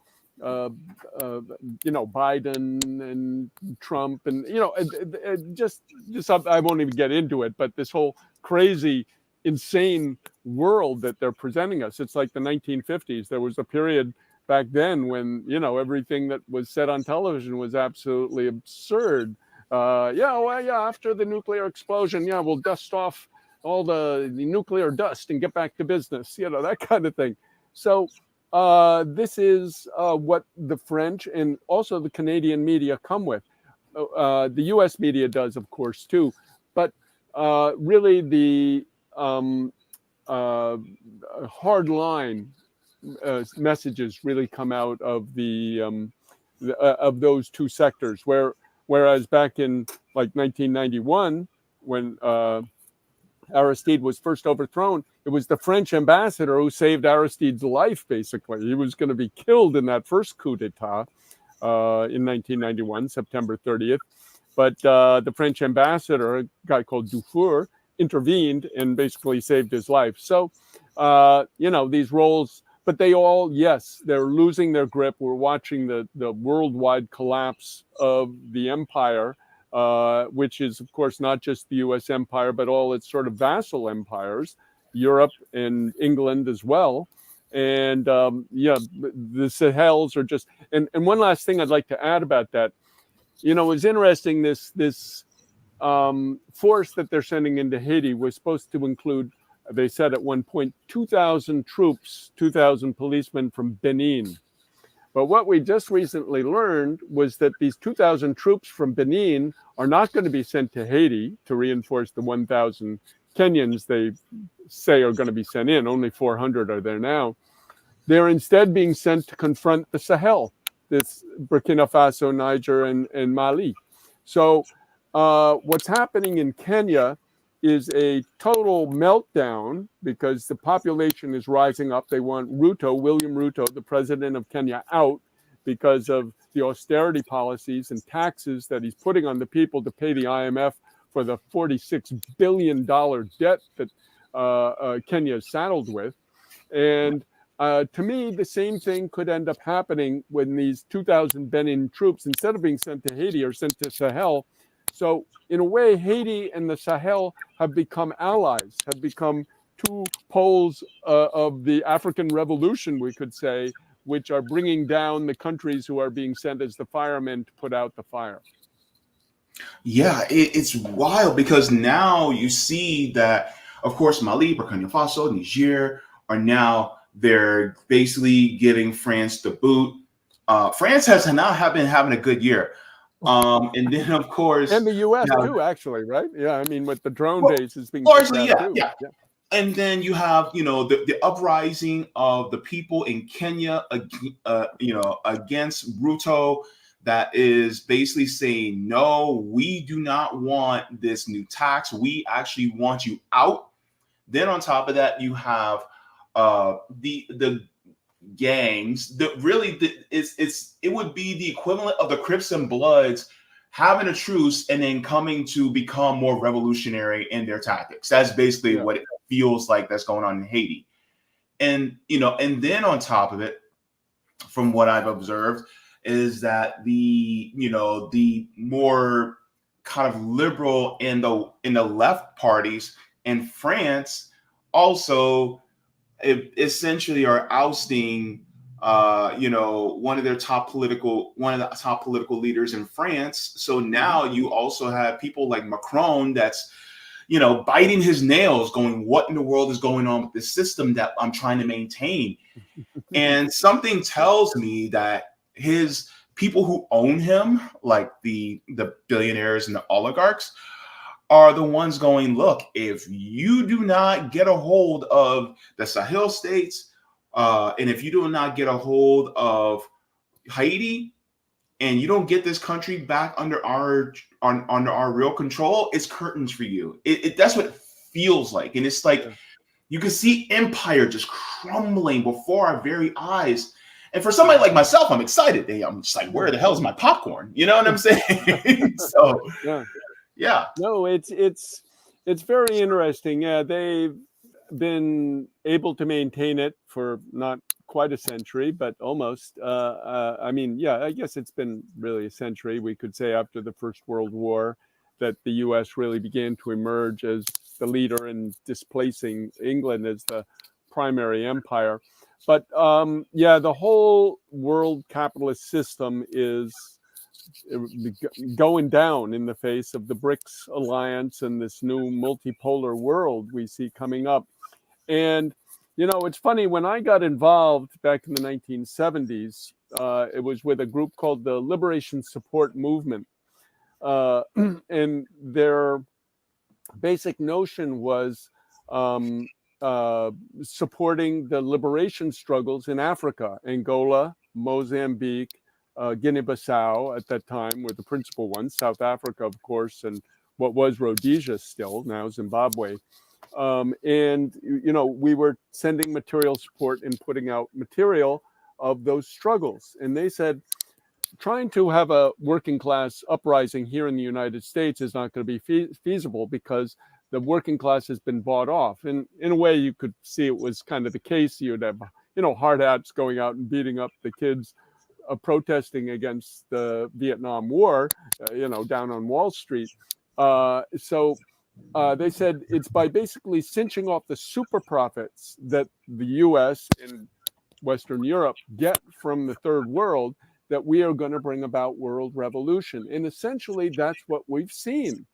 Biden and Trump and, just I won't even get into it, but this whole crazy, insane world that they're presenting us. It's like the 1950s. There was a period back then when, you know, everything that was said on television was absolutely absurd. After the nuclear explosion, we'll dust off all the nuclear dust and get back to business, you know, that kind of thing. So this is what the French and also the Canadian media come with. The U.S. media does, of course, too. But really the hard line messages really come out of of those two sectors. Whereas back in like 1991, when Aristide was first overthrown, it was the French ambassador who saved Aristide's life, basically. He was going to be killed in that first coup d'etat in 1991, September 30th. But the French ambassador, a guy called Dufour, intervened and basically saved his life. So, these roles, but they all, yes, they're losing their grip. We're watching the worldwide collapse of the empire, which is, of course, not just the U.S. empire, but all its sort of vassal empires, Europe and England as well. And the Sahels are just, and one last thing I'd like to add about that, you know, it's interesting, this force that they're sending into Haiti was supposed to include, they said at one point, 2,000 troops, 2,000 policemen from Benin. But what we just recently learned was that these 2,000 troops from Benin are not going to be sent to Haiti to reinforce the 1,000 Kenyans they say are going to be sent in. Only 400 are there now. They're instead being sent to confront the Sahel, this Burkina Faso, Niger, and Mali. So what's happening in Kenya is a total meltdown because the population is rising up. They want William Ruto, the president of Kenya, out because of the austerity policies and taxes that he's putting on the people to pay the IMF for the $46 billion debt that Kenya is saddled with. And to me, the same thing could end up happening when these 2,000 Benin troops, instead of being sent to Haiti, are sent to Sahel. So in a way, Haiti and the Sahel have become allies, have become two poles of the African Revolution, we could say, which are bringing down the countries who are being sent as the firemen to put out the fire. Yeah, it's wild because now you see that, of course, Mali, Burkina Faso, Niger are now, they're basically giving France the boot. France has not been having a good year. And then, of course, and the U.S. too, actually, right? Yeah, I mean, with the drone bases being largely, too. Yeah. And then you have, you know, the uprising of the people in Kenya, against Ruto, that is basically saying, no, we do not want this new tax. We actually want you out. Then on top of that, you have the gangs that really it would be the equivalent of the Crips and Bloods having a truce and then coming to become more revolutionary in their tactics. That's basically what it feels like that's going on in Haiti. And, you know, and then on top of it, from what I've observed, is that the more kind of liberal in the left parties in France also essentially are ousting one of the top political leaders in France. So now you also have people like Macron that's, you know, biting his nails, going, what in the world is going on with this system that I'm trying to maintain? And something tells me that his people who own him, like the billionaires and the oligarchs, are the ones going, look, if you do not get a hold of the Sahel states, and if you do not get a hold of Haiti, and you don't get this country back under our real control, it's curtains for you. That's what it feels like. And it's like, you can see empire just crumbling before our very eyes. And for somebody like myself, I'm excited. I'm just like, where the hell is my popcorn? You know what I'm saying? So, yeah. No, it's very interesting. Yeah, they've been able to maintain it for not quite a century, but almost. I mean, yeah, I guess it's been really a century. We could say after the First World War that the U.S. really began to emerge as the leader in displacing England as the primary empire. But the whole world capitalist system is going down in the face of the BRICS alliance and this new multipolar world we see coming up. And, it's funny, when I got involved back in the 1970s, it was with a group called the Liberation Support Movement. And their basic notion was supporting the liberation struggles in Africa. Angola, Mozambique, Guinea-Bissau at that time were the principal ones. South Africa, of course, and what was Rhodesia still, now Zimbabwe. And we were sending material support and putting out material of those struggles. And they said, trying to have a working class uprising here in the United States is not going to be feasible because the working class has been bought off. And in a way, you could see it was kind of the case. You'd have, hard hats going out and beating up the kids protesting against the Vietnam War, down on Wall Street. So they said it's by basically cinching off the super profits that the U.S. and Western Europe get from the third world that we are going to bring about world revolution. And essentially, that's what we've seen.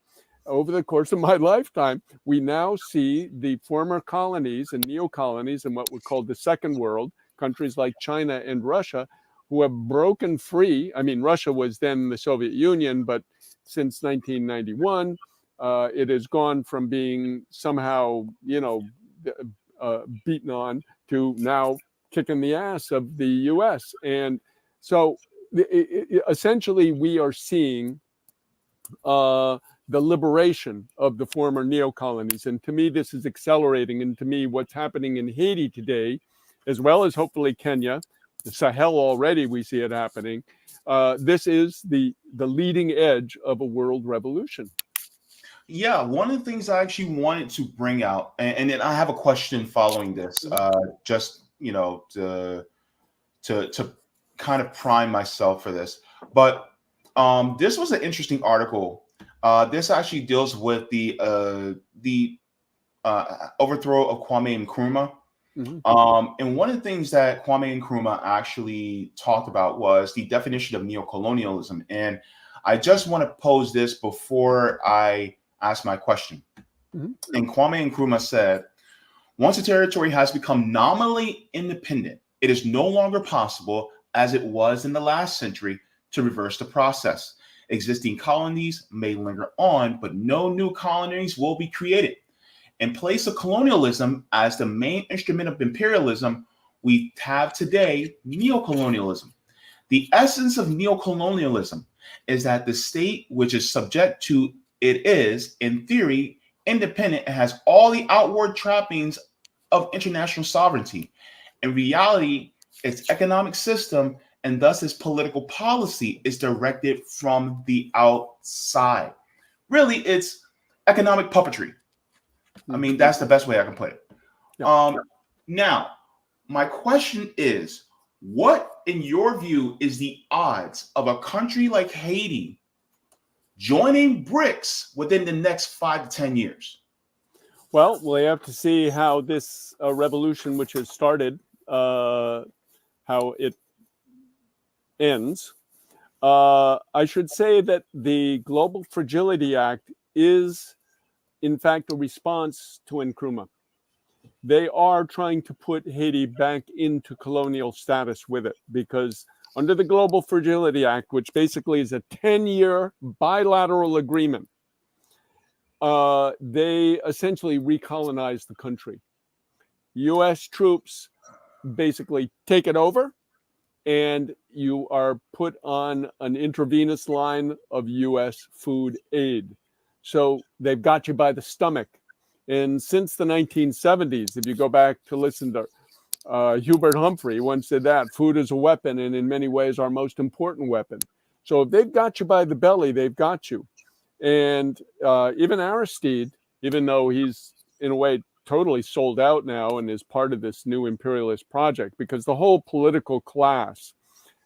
Over the course of my lifetime, we now see the former colonies and neo-colonies in what we call the second world, countries like China and Russia, who have broken free. I mean, Russia was then the Soviet Union, but since 1991, it has gone from being somehow, beaten on to now kicking the ass of the U.S. And so essentially, we are seeing the liberation of the former neo-colonies. And to me, this is accelerating. And to me, what's happening in Haiti today, as well as hopefully Kenya, the Sahel already, we see it happening. This is the leading edge of a world revolution. Yeah, one of the things I actually wanted to bring out, and then I have a question following this, just to kind of prime myself for this. But this was an interesting article. This actually deals with the overthrow of Kwame Nkrumah. Mm-hmm. And one of the things that Kwame Nkrumah actually talked about was the definition of neocolonialism. And I just want to pose this before I ask my question. Mm-hmm. And Kwame Nkrumah said, once a territory has become nominally independent, it is no longer possible, as it was in the last century, to reverse the process. Existing colonies may linger on, but no new colonies will be created. In place of colonialism as the main instrument of imperialism, we have today neocolonialism. The essence of neocolonialism is that the state which is subject to it is, in theory, independent and has all the outward trappings of international sovereignty. In reality, its economic system and thus its political policy is directed from the outside. Really, it's economic puppetry. I mean, that's the best way I can put it. Yeah. Now, my question is, what, in your view, is the odds of a country like Haiti joining BRICS within the next 5 to 10 years? Well, we have to see how this revolution, which has started, how it ends. I should say that the Global Fragility Act is, in fact, a response to Nkrumah. They are trying to put Haiti back into colonial status with it, because under the Global Fragility Act, which basically is a 10-year bilateral agreement, they essentially recolonize the country. U.S. troops basically take it over, and you are put on an intravenous line of U.S. food aid. So they've got you by the stomach. And since the 1970s, if you go back to listen to Hubert Humphrey, once said that food is a weapon, and in many ways our most important weapon. So if they've got you by the belly, they've got you. And even Aristide, even though he's in a way totally sold out now and is part of this new imperialist project, because the whole political class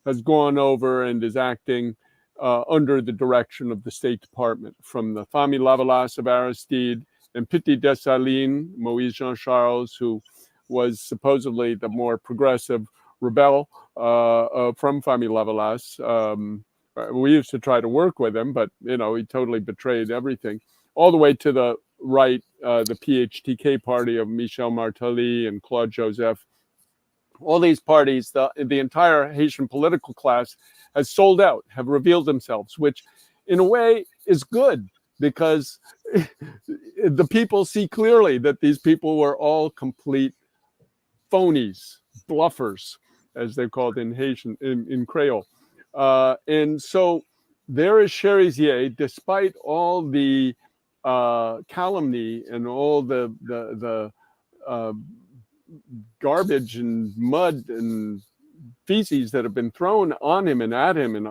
has gone over and is acting under the direction of the State Department, from the Famille Lavalas of Aristide and Petit Dessalines, Moïse Jean Charles, who was supposedly the more progressive rebel from Famille Lavalasse. We used to try to work with him, but he totally betrayed everything. All the way to the right, the PHTK party of Michel Martelly and Claude Joseph. All these parties, the entire Haitian political class has sold out, have revealed themselves, which in a way is good, because the people see clearly that these people were all complete phonies, bluffers, as they're called in Haitian, in Creole. And so there is Cherizier, despite all the calumny and all the garbage and mud and feces that have been thrown on him and at him, and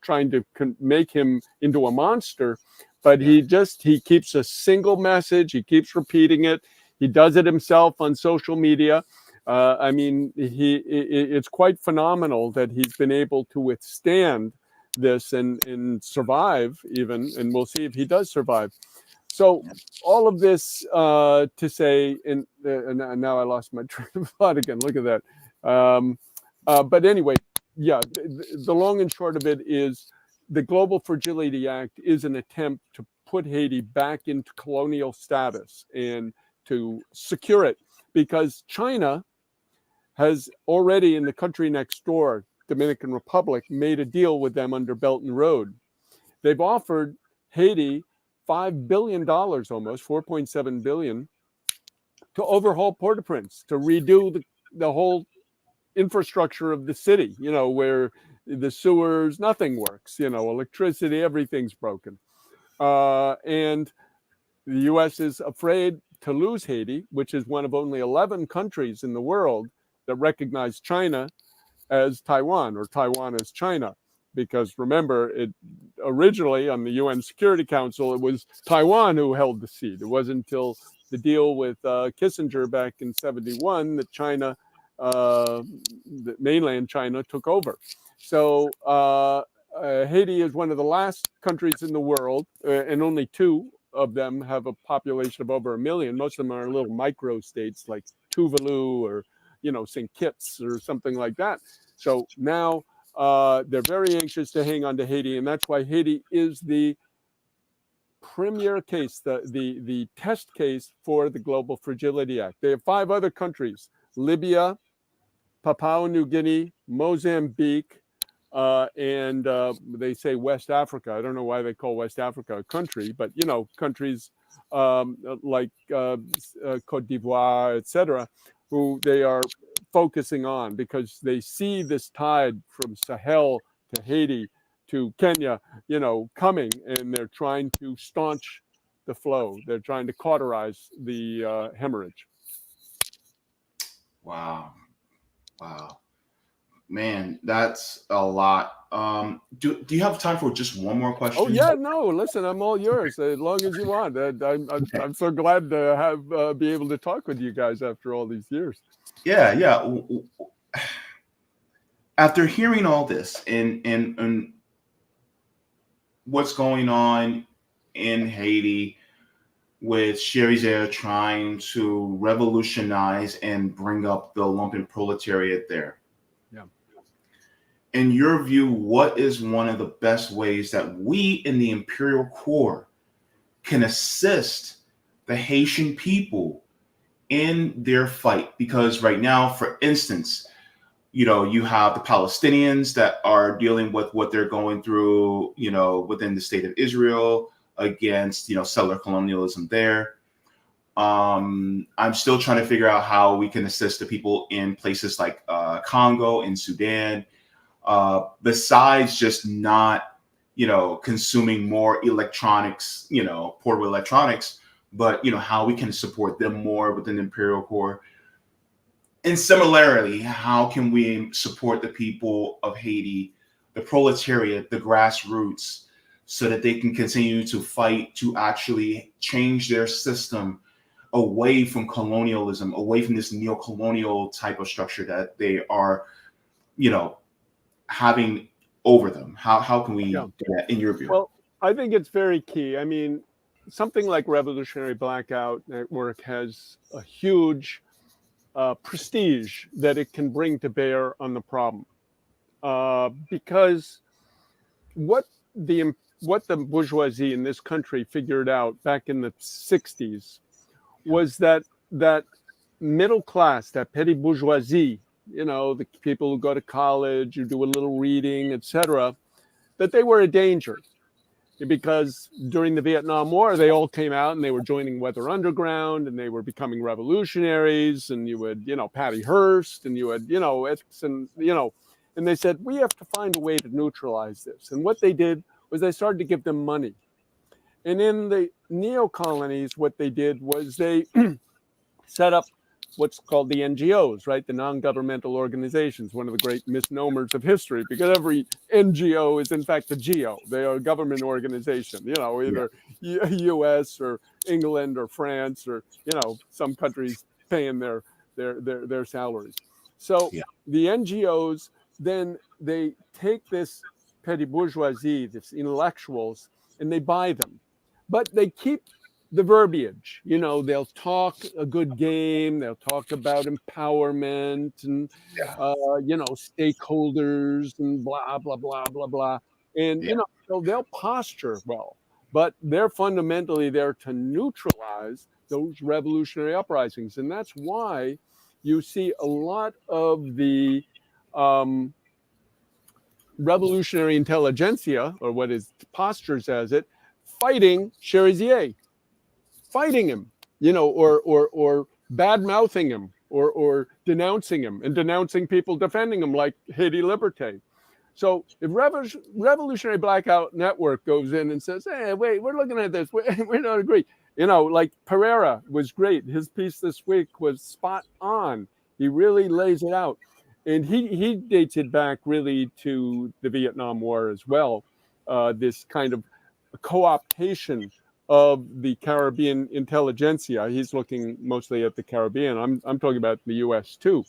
trying to make him into a monster. But he keeps a single message. He keeps repeating it. He does it himself on social media. I mean, it's quite phenomenal that he's been able to withstand this and survive even, and we'll see if he does survive. So all of this to say, and now I lost my train of thought again. Look at that. But anyway, yeah, the long and short of it is the Global Fragility Act is an attempt to put Haiti back into colonial status and to secure it, because China has already, in the country next door, Dominican Republic, made a deal with them under Belt and Road. They've offered Haiti $5 billion, almost $4.7 billion, to overhaul Port-au-Prince, to redo the whole infrastructure of the city, where the sewers, nothing works, electricity, everything's broken. And the U.S. is afraid to lose Haiti, which is one of only 11 countries in the world that recognize China as Taiwan, or Taiwan as China. Because remember, it originally on the UN Security Council, it was Taiwan who held the seat. It wasn't until the deal with Kissinger back in '71 that China, that mainland China, took over. So Haiti is one of the last countries in the world, and only 2 of them have a population of over 1 million. Most of them are little micro states like Tuvalu or St. Kitts or something like that. So now they're very anxious to hang on to Haiti, and that's why Haiti is the premier case, the test case for the Global Fragility Act. They have 5 other countries: Libya, Papua New Guinea, Mozambique, and they say West Africa. I don't know why they call West Africa a country, but countries like Cote d'Ivoire, etc., who they are focusing on, because they see this tide from Sahel to Haiti to Kenya, coming, and they're trying to staunch the flow. They're trying to cauterize the hemorrhage. Wow. Man, that's a lot. Do you have time for just one more question? Oh yeah, no. Listen, I'm all yours as long as you want. I'm so glad to have be able to talk with you guys after all these years. Yeah. After hearing all this and what's going on in Haiti with Cherizier trying to revolutionize and bring up the lumpen proletariat there. Yeah. In your view, what is one of the best ways that we in the Imperial Corps can assist the Haitian people in their fight? Because right now, for instance, you have the Palestinians that are dealing with what they're going through, within the state of Israel against, settler colonialism there. I'm still trying to figure out how we can assist the people in places like Congo and Sudan, besides just not, consuming more electronics, portable electronics, but, how we can support them more within the Imperial Corps. And similarly, how can we support the people of Haiti, the proletariat, the grassroots, so that they can continue to fight to actually change their system away from colonialism, away from this neo-colonial type of structure that they are, having over them? How can we do that in your view? Well, I think it's very key. I mean, something like Revolutionary Blackout Network has a huge prestige that it can bring to bear on the problem, because what the bourgeoisie in this country figured out back in the 60s was that middle class, that petty bourgeoisie, the people who go to college, who do a little reading, etc., that they were a danger. Because during the Vietnam War, they all came out and they were joining Weather Underground and they were becoming revolutionaries. And you had, Patty Hearst, and you had, and they said, we have to find a way to neutralize this. And what they did was they started to give them money. And in the neo-colonies, what they did was they set up what's called the NGOs, right? The non-governmental organizations, one of the great misnomers of history, because every NGO is in fact a GO. They are a government organization, either US or England or France or, some countries paying their salaries. So the NGOs, then they take this petty bourgeoisie, this intellectuals, and they buy them. But they keep the verbiage, they'll talk a good game, they'll talk about empowerment and, stakeholders and blah, blah, blah, blah, blah. And, they'll posture well, but they're fundamentally there to neutralize those revolutionary uprisings. And that's why you see a lot of the revolutionary intelligentsia, or what is postures as it, fighting Cherizier. Fighting him, or bad-mouthing him, or denouncing him, and denouncing people defending him, like Haiti Liberté. So if Revolutionary Blackout Network goes in and says, hey, wait, we're looking at this, we don't agree. Like Pereira was great. His piece this week was spot on. He really lays it out. And he dates it back really to the Vietnam War as well, this kind of co-optation of the Caribbean intelligentsia. He's looking mostly at the Caribbean. I'm talking about the U.S. too.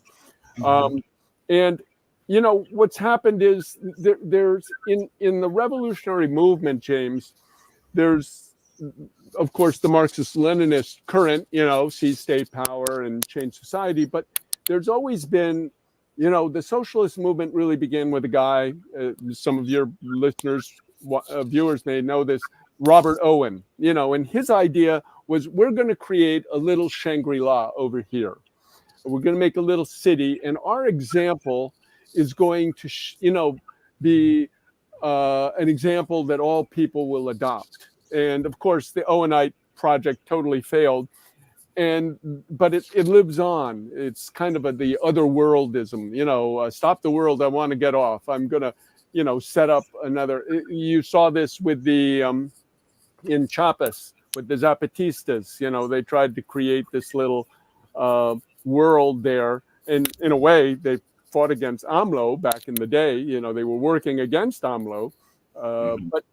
And what's happened is there's in the revolutionary movement, James, there's of course the Marxist-Leninist current, seize state power and change society, but there's always been, the socialist movement really began with a guy, some of your listeners, viewers may know this, Robert Owen, and his idea was, we're going to create a little Shangri-La over here. We're going to make a little city, and our example is going to, be an example that all people will adopt. And of course, the Owenite project totally failed, but it lives on. It's kind of the otherworldism, stop the world, I want to get off. I'm going to, set up another. You saw this with the in Chiapas with the Zapatistas. They tried to create this little world there, and in a way they fought against AMLO back in the day. They were working against AMLO, but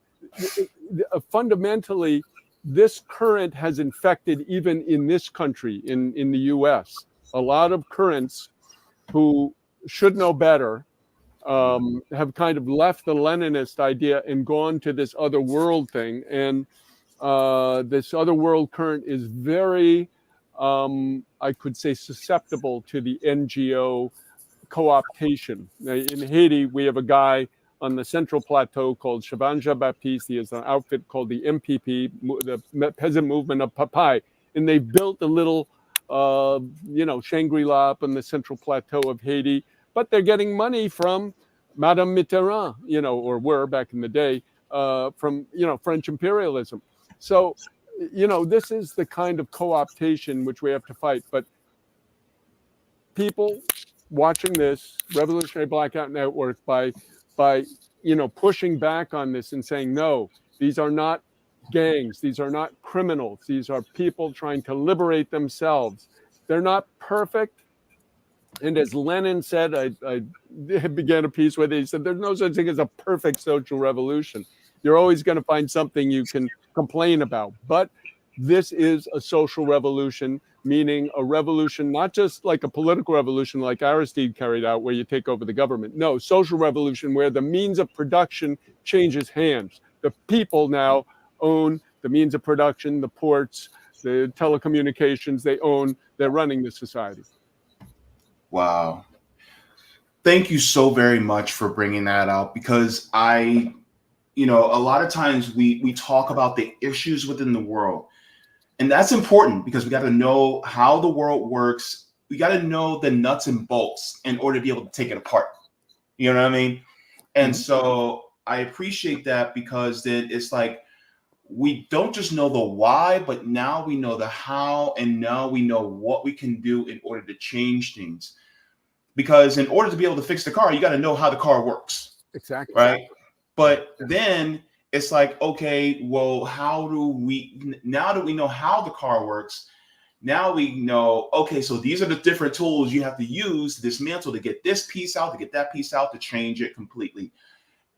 fundamentally this current has infected even in this country, in the US. A lot of currents who should know better have kind of left the Leninist idea and gone to this other world thing. And this other world current is very, I could say, susceptible to the NGO co-optation. In Haiti, we have a guy on the Central Plateau called Chavanja Baptiste. He has an outfit called the MPP, the Peasant Movement of Papai. And they built a little, Shangri-La up on the Central Plateau of Haiti. But they're getting money from Madame Mitterrand, or were back in the day, from, French imperialism. So, this is the kind of co-optation which we have to fight. But people watching this Revolutionary Blackout Network by pushing back on this and saying, no, these are not gangs. These are not criminals. These are people trying to liberate themselves. They're not perfect. And as Lenin said, I began a piece with it. He said, there's no such thing as a perfect social revolution. You're always going to find something you can complain about. But this is a social revolution, meaning a revolution, not just like a political revolution like Aristide carried out, where you take over the government. No, social revolution, where the means of production changes hands. The people now own the means of production, the ports, the telecommunications they own. They're running the society. Wow. Thank you so very much for bringing that out, because a lot of times we talk about the issues within the world, and that's important because we got to know how the world works. We got to know the nuts and bolts in order to be able to take it apart. You know what I mean? And so I appreciate that, because then it's like we don't just know the why, but now we know the how, and now we know what we can do in order to change things. Because in order to be able to fix the car, you got to know how the car works. Exactly. Right. But then it's like, okay, well, now that we know how the car works, now we know, okay, so these are the different tools you have to use to dismantle, to get this piece out, to get that piece out, to change it completely.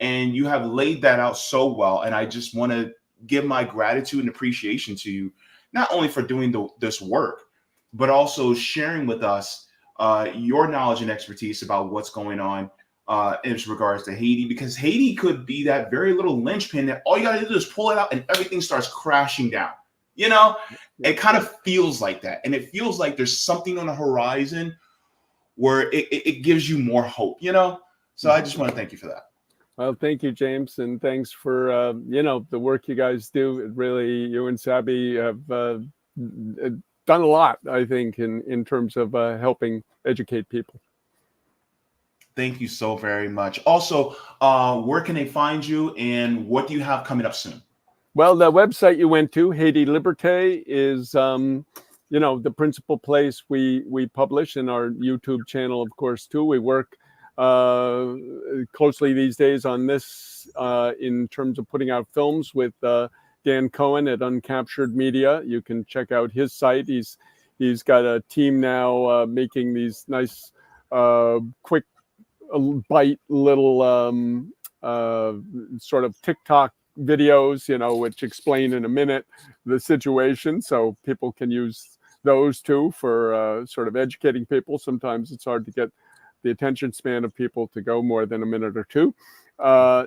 And you have laid that out so well. And I just want to give my gratitude and appreciation to you, not only for doing this work, but also sharing with us your knowledge and expertise about what's going on in regards to Haiti, because Haiti could be that very little linchpin that all you got to do is pull it out and everything starts crashing down. It kind of feels like that. And it feels like there's something on the horizon where it gives you more hope, So I just want to thank you for that. Well, thank you, James. And thanks for, the work you guys do. It really, you and Sabi have done a lot, I think, in terms of helping educate people. Thank you so very much. Also, where can they find you, and what do you have coming up soon? Well, the website you went to, Haiti Liberté, is the principal place we publish, in our YouTube channel, of course, too. We work closely these days on this in terms of putting out films with Dan Cohen at Uncaptured Media. You can check out his site. He's got a team now making these nice, quick, bite little sort of TikTok videos, which explain in a minute the situation, so people can use those too for sort of educating people. Sometimes it's hard to get the attention span of people to go more than a minute or two.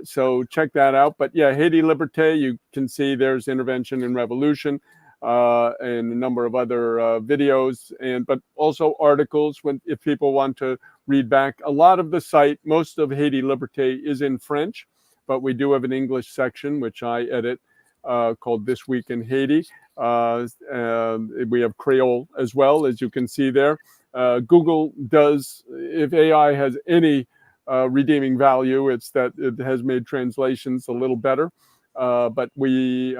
So check that out. But yeah, Haiti Liberté, you can see there's Intervention and Revolution, and a number of other videos, but also articles if people want to read back. A lot of the site, most of Haiti Liberté is in French, but we do have an English section, which I edit, called This Week in Haiti. We have Creole as well, as you can see there. Google does, if AI has any redeeming value, it's that it has made translations a little better. But we,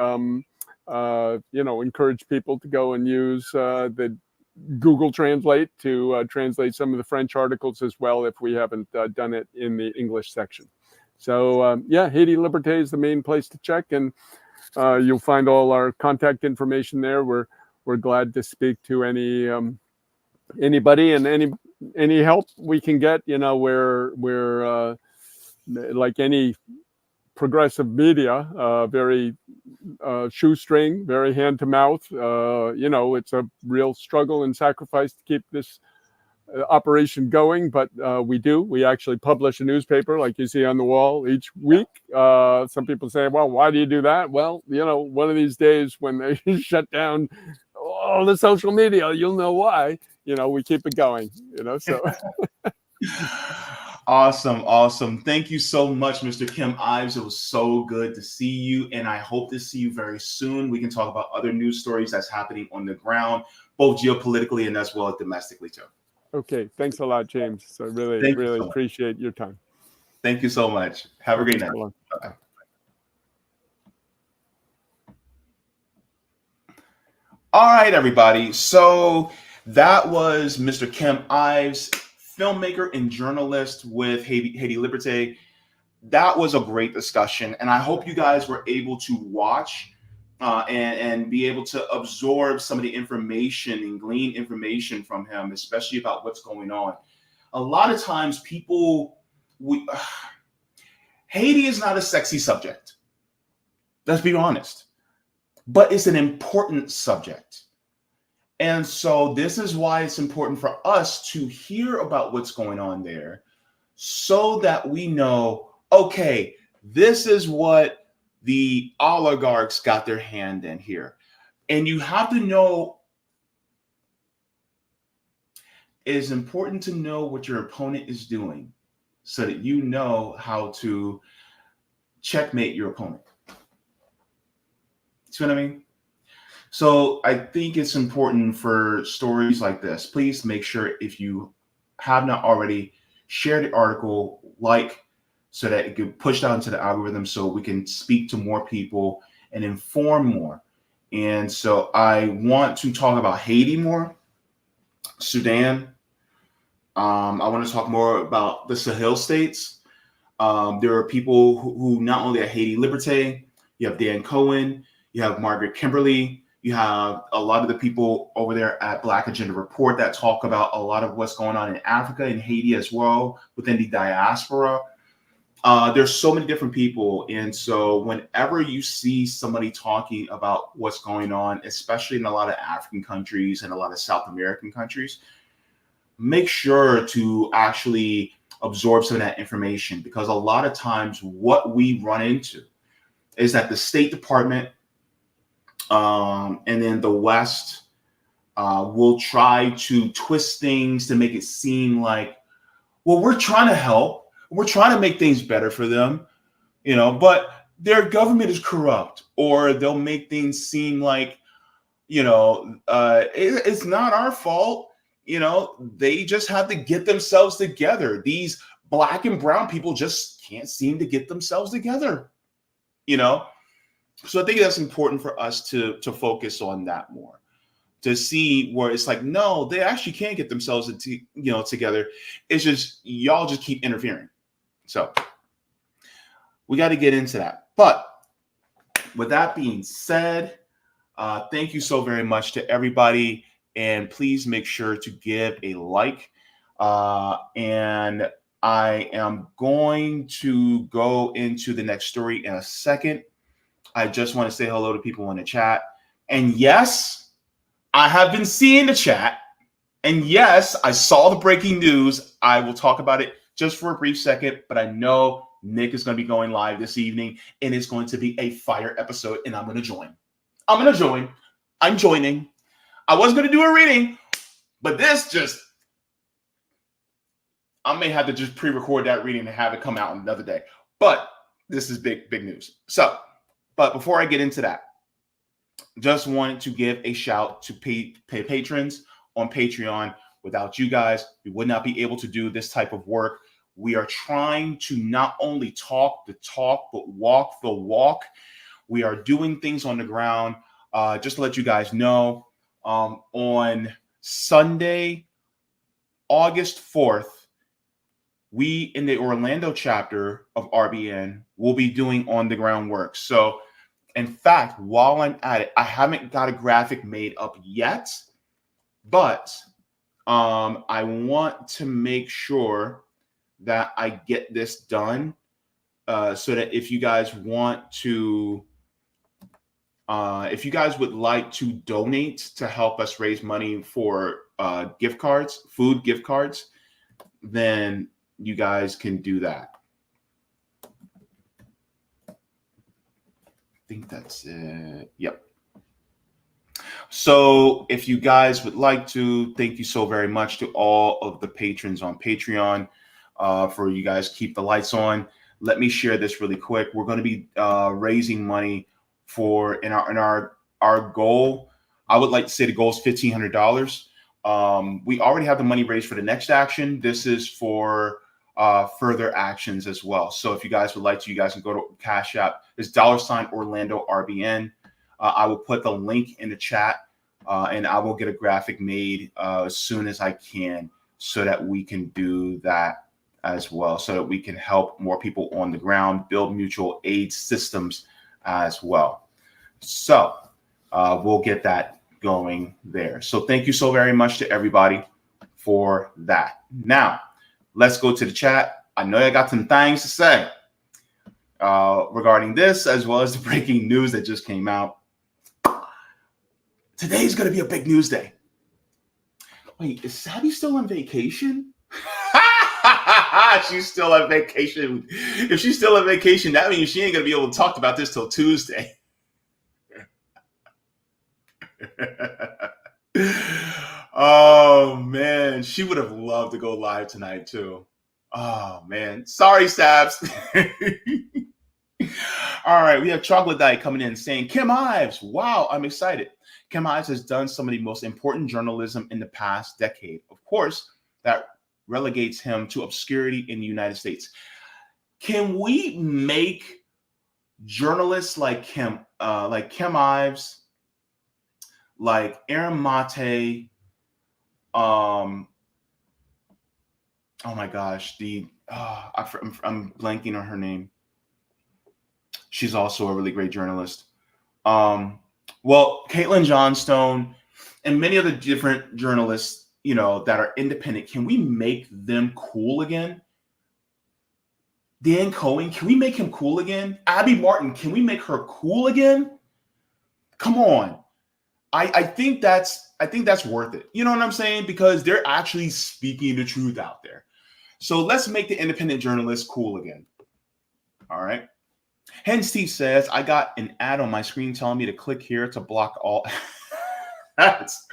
encourage people to go and use the Google Translate to translate some of the French articles as well, if we haven't done it in the English section. So Haiti Liberté is the main place to check, and you'll find all our contact information there. We're glad to speak to anybody and any help we can get. We're like any progressive media, very shoestring, very hand to mouth. It's a real struggle and sacrifice to keep this operation going, but we actually publish a newspaper like you see on the wall each week. Some people say, well, why do you do that? Well, one of these days when they shut down all the social media, you'll know why. We keep it going, so. Awesome. Thank you so much, Mr. Kim Ives. It was so good to see you, and I hope to see you very soon. We can talk about other news stories that's happening on the ground, both geopolitically and as well as domestically too. Okay, thanks a lot, James. So really appreciate your time. Thank you so much. Have a great night. Bye. All right, everybody. So that was Mr. Kim Ives, filmmaker and journalist with Haiti Liberté. That was a great discussion, and I hope you guys were able to watch and be able to absorb some of the information and glean information from him, especially about what's going on. A lot of times Haiti is not a sexy subject. Let's be honest. But it's an important subject. And so this is why it's important for us to hear about what's going on there, so that we know, okay, this is what the oligarchs got their hand in here. And you have to know, it is important to know what your opponent is doing so that you know how to checkmate your opponent. See what I mean? So I think it's important for stories like this. Please make sure, if you have not already, share the article, so that it can push down to the algorithm so we can speak to more people and inform more. And so I want to talk about Haiti more, Sudan. I want to talk more about the Sahel states. There are people who not only at Haiti Liberté, you have Dan Cohen, you have Margaret Kimberly, you have a lot of the people over there at Black Agenda Report that talk about a lot of what's going on in Africa and Haiti as well, within the diaspora. There's so many different people. And so whenever you see somebody talking about what's going on, especially in a lot of African countries and a lot of South American countries, make sure to actually absorb some of that information, because a lot of times what we run into is that the State Department and then the West will try to twist things to make it seem like, well, we're trying to help. We're trying to make things better for them, but their government is corrupt, or they'll make things seem like, it's not our fault. They just have to get themselves together. These Black and brown people just can't seem to get themselves together, So I think that's important for us to focus on that more, to see where it's like, no, they actually can't get themselves together. It's just y'all just keep interfering. So we got to get into that. But with that being said, thank you so very much to everybody. And please make sure to give a like. And I am going to go into the next story in a second. I just want to say hello to people in the chat. And yes, I have been seeing the chat. And yes, I saw the breaking news. I will talk about it just for a brief second, but I know Nick is going to be going live this evening, and it's going to be a fire episode, and I'm going to join. I'm joining. I was going to do a reading, but I may have to just pre-record that reading and have it come out another day. But this is big news. So, but before I get into that, just wanted to give a shout to patrons on Patreon. Without you guys, we would not be able to do this type of work. We are trying to not only talk the talk, but walk the walk. We are doing things on the ground. Just to let you guys know, on Sunday, August 4th, we in the Orlando chapter of RBN will be doing on the ground work. So, in fact, while I'm at it, I haven't got a graphic made up yet, but I want to make sure that I get this done so that if you guys want to, if you guys would like to donate to help us raise money for gift cards, food gift cards, then you guys can do that. I think that's it. Yep. So if you guys would like to, thank you so very much to all of the patrons on Patreon for you guys keep the lights on. Let me share this really quick. We're going to be raising money for in our goal. I would like to say the goal is $1,500. We already have the money raised for the next action. This is for further actions as well. So if you guys would like to, you guys can go to Cash App. It's $Orlando RBN. I will put the link in the chat, and I will get a graphic made as soon as I can so that we can do that as well, so that we can help more people on the ground, build mutual aid systems as well. So we'll get that going there. So thank you so very much to everybody for that. Now, let's go to the chat. I know I got some things to say regarding this, as well as the breaking news that just came out. Today's going to be a big news day. Wait, is Sabby still on vacation? She's still on vacation. If she's still on vacation, that means she ain't gonna be able to talk about this till Tuesday. Oh man, she would have loved to go live tonight too. Oh man, sorry, Sabs. All right, we have Chocolate Diet coming in saying, Kim Ives, wow, I'm excited. Kim Ives has done some of the most important journalism in the past decade. Of course, that relegates him to obscurity in the United States. Can we make journalists like Kim Ives, like Aaron Mate, oh my gosh, I'm blanking on her name. She's also a really great journalist. Well, Caitlin Johnstone and many other different journalists, that are independent. Can we make them cool again? Dan Cohen, can we make him cool again? Abby Martin, can we make her cool again? Come on. I think that's worth it. You know what I'm saying? Because they're actually speaking the truth out there. So let's make the independent journalists cool again. All right. Hen Steve says, I got an ad on my screen telling me to click here to block all. That's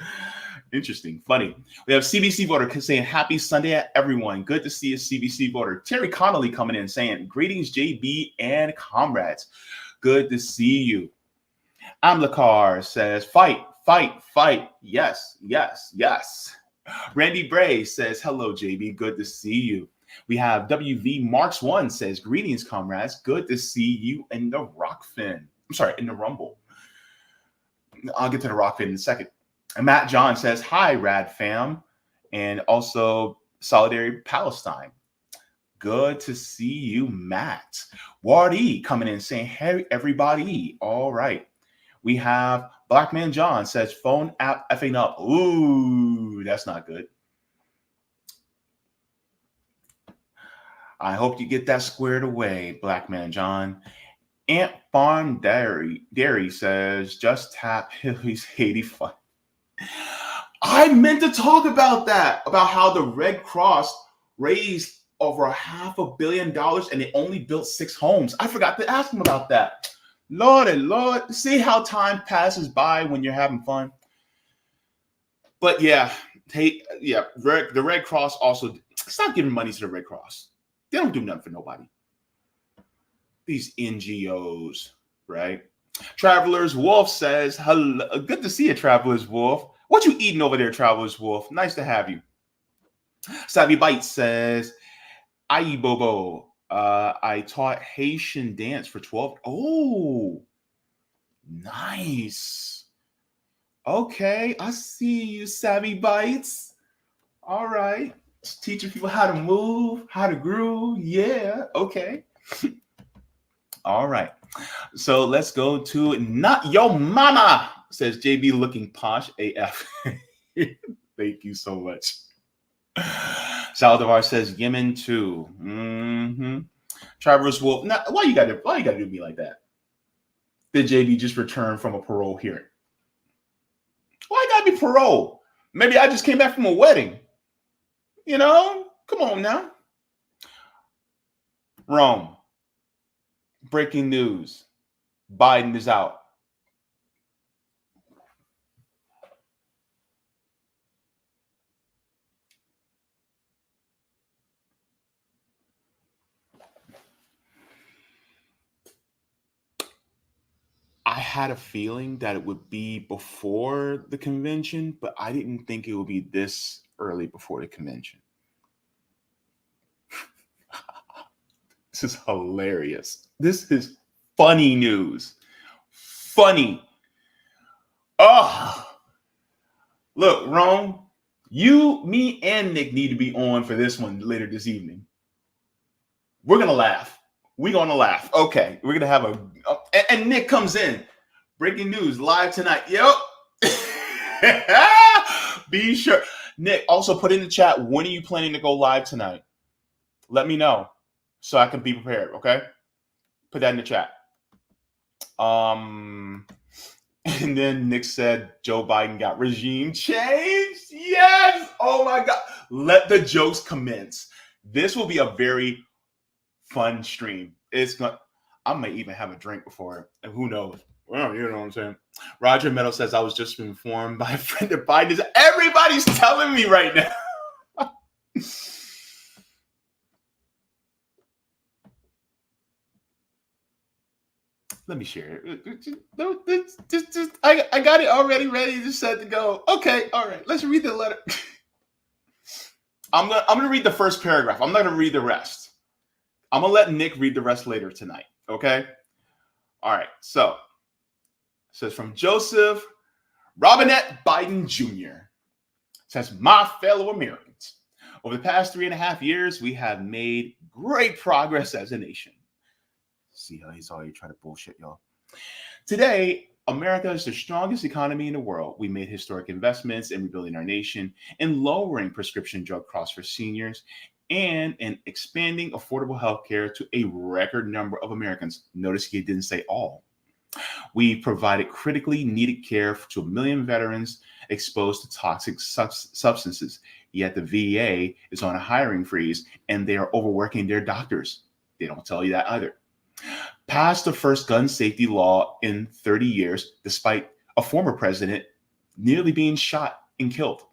interesting. Funny. We have CBC voter saying, happy Sunday, everyone. Good to see a CBC voter. Terry Connolly coming in saying, greetings, JB and comrades. Good to see you. Amlacar says, fight, fight, fight. Yes, yes, yes. Randy Bray says, hello, JB. Good to see you. We have WV Marks 1 says, greetings, comrades. Good to see you in the Rockfin. I'm sorry, in the Rumble. I'll get to the Rockfin in a second. And Matt John says, hi, Rad fam. And also Solidarity Palestine. Good to see you, Matt. Wardy coming in saying, hey, everybody. All right. We have Black Man John says, phone app effing up. Ooh, that's not good. I hope you get that squared away, Black Man John. Ant Farm Dairy says, just tap Hillary's Haiti fund. I meant to talk about that, about how the Red Cross raised over $500 million and they only built 6 homes. I forgot to ask him about that. Lord and Lord, see how time passes by when you're having fun. But yeah, the Red Cross also, stop giving money to the Red Cross. They don't do nothing for nobody. These NGOs, right? Travelers Wolf says, hello, good to see you, Travelers Wolf. What you eating over there, Travelers Wolf? Nice to have you. Savvy Bite says, Aye, Bobo. I taught Haitian dance for 12. Oh, nice. Okay, I see you, Savvy Bites. All right. Teaching people how to move, how to groove. Yeah, okay. All right. So let's go to Not Your Mama, says JB looking posh AF. Thank you so much. Saldivar says Yemen too. Traverse Wolf. Now, why you gotta do me like that? Did JB just return from a parole hearing? Why gotta be parole? Maybe I just came back from a wedding. Come on now. Rome. Breaking news. Biden is out. I had a feeling that it would be before the convention, but I didn't think it would be this early before the convention. This is hilarious. This is funny news. Funny. Oh, look, Rome, you, me, and Nick need to be on for this one later this evening. We're going to laugh. We're going to laugh. Okay. We're going to have and Nick comes in. Breaking news live tonight. Yep. Be sure. Nick, also put in the chat, when are you planning to go live tonight? Let me know so I can be prepared, okay? Put that in the chat. And then Nick said Joe Biden got regime changed. Yes. Oh my God. Let the jokes commence. This will be a very fun stream. I might even have a drink before it. And who knows? Well, you know what I'm saying. Roger Meadow says, I was just informed by a friend of Biden's. Everybody's telling me right now. Let me share it. I got it already ready, just set to go. Okay, all right. Let's read the letter. I'm gonna read the first paragraph. I'm not gonna read the rest. I'm gonna let Nick read the rest later tonight. Okay. All right. So it says from Joseph Robinette Biden Jr. It says, my fellow Americans, over the past 3.5 years, we have made great progress as a nation. See how he's already trying to bullshit y'all. Today, America is the strongest economy in the world. We made historic investments in rebuilding our nation, in lowering prescription drug costs for seniors, and in expanding affordable health care to a record number of Americans. Notice he didn't say all. We provided critically needed care to 1 million veterans exposed to toxic substances. Yet the VA is on a hiring freeze and they are overworking their doctors. They don't tell you that either. Passed the first gun safety law in 30 years, despite a former president nearly being shot and killed.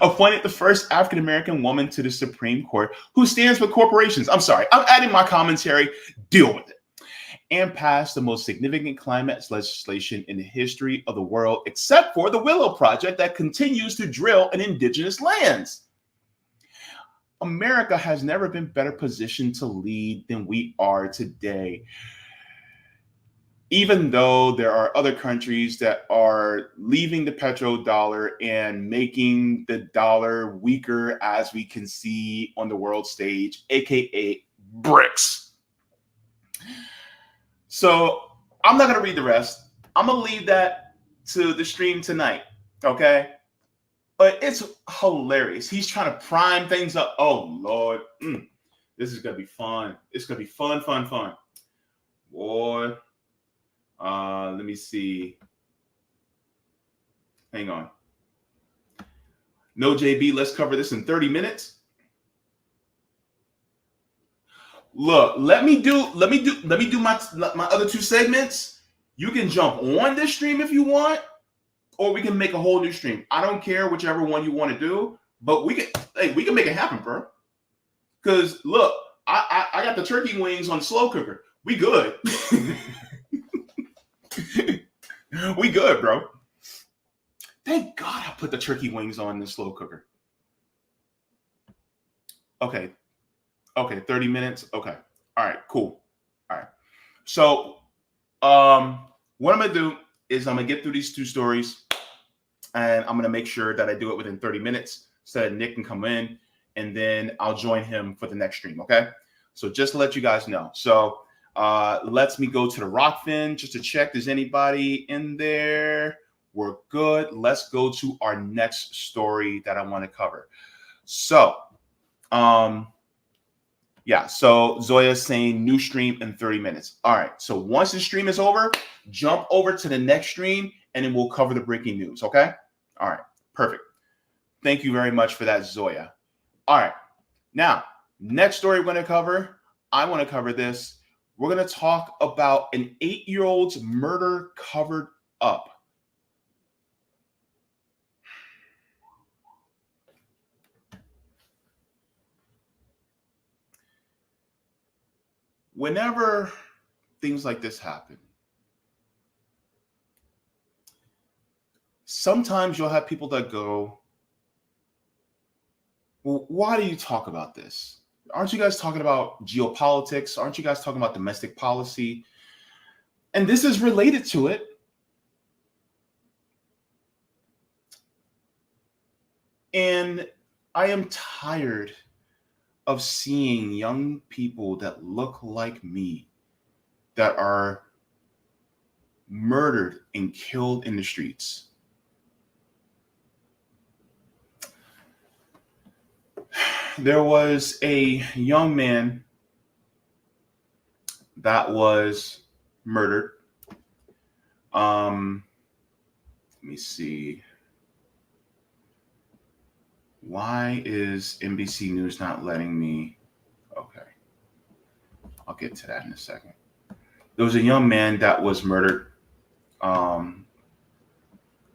Appointed the first African-American woman to the Supreme Court who stands with corporations. I'm sorry, I'm adding my commentary. Deal with it. And passed the most significant climate legislation in the history of the world, except for the Willow Project that continues to drill in indigenous lands. America has never been better positioned to lead than we are today. Even though there are other countries that are leaving the petrodollar and making the dollar weaker, as we can see on the world stage, aka BRICS. So I'm not going to read the rest. I'm going to leave that to the stream tonight, okay? But it's hilarious. He's trying to prime things up. Oh, Lord. This is going to be fun. It's going to be fun. Boy. Let me see. Hang on. No, JB, let's cover this in 30 minutes. Look, let me do my other two segments. You can jump on this stream if you want, or we can make a whole new stream. I don't care whichever one you want to do, but we can make it happen, bro. Because look, I got the turkey wings on the slow cooker. We good. We good, bro. Thank God I put the turkey wings on the slow cooker. Okay, 30 minutes. Okay. All right, cool. All right. So what I'm going to do is I'm going to get through these two stories, and I'm going to make sure that I do it within 30 minutes so that Nick can come in, and then I'll join him for the next stream, okay? So just to let you guys know. So let me go to the Rockfin just to check. There's anybody in there? We're good. Let's go to our next story that I want to cover. So, yeah, so Zoya's saying new stream in 30 minutes. All right, so once the stream is over, jump over to the next stream, and then we'll cover the breaking news, okay? All right, perfect. Thank you very much for that, Zoya. All right, now, next story we're going to cover, I want to cover this. We're going to talk about an 8-year-old's murder covered up. Whenever things like this happen, sometimes you'll have people that go, well, why do you talk about this? Aren't you guys talking about geopolitics? Aren't you guys talking about domestic policy? And this is related to it. And I am tired of seeing young people that look like me that are murdered and killed in the streets. There was a young man that was murdered. Let me see. Why is NBC News not letting me? Okay. I'll get to that in a second. There was a young man that was murdered.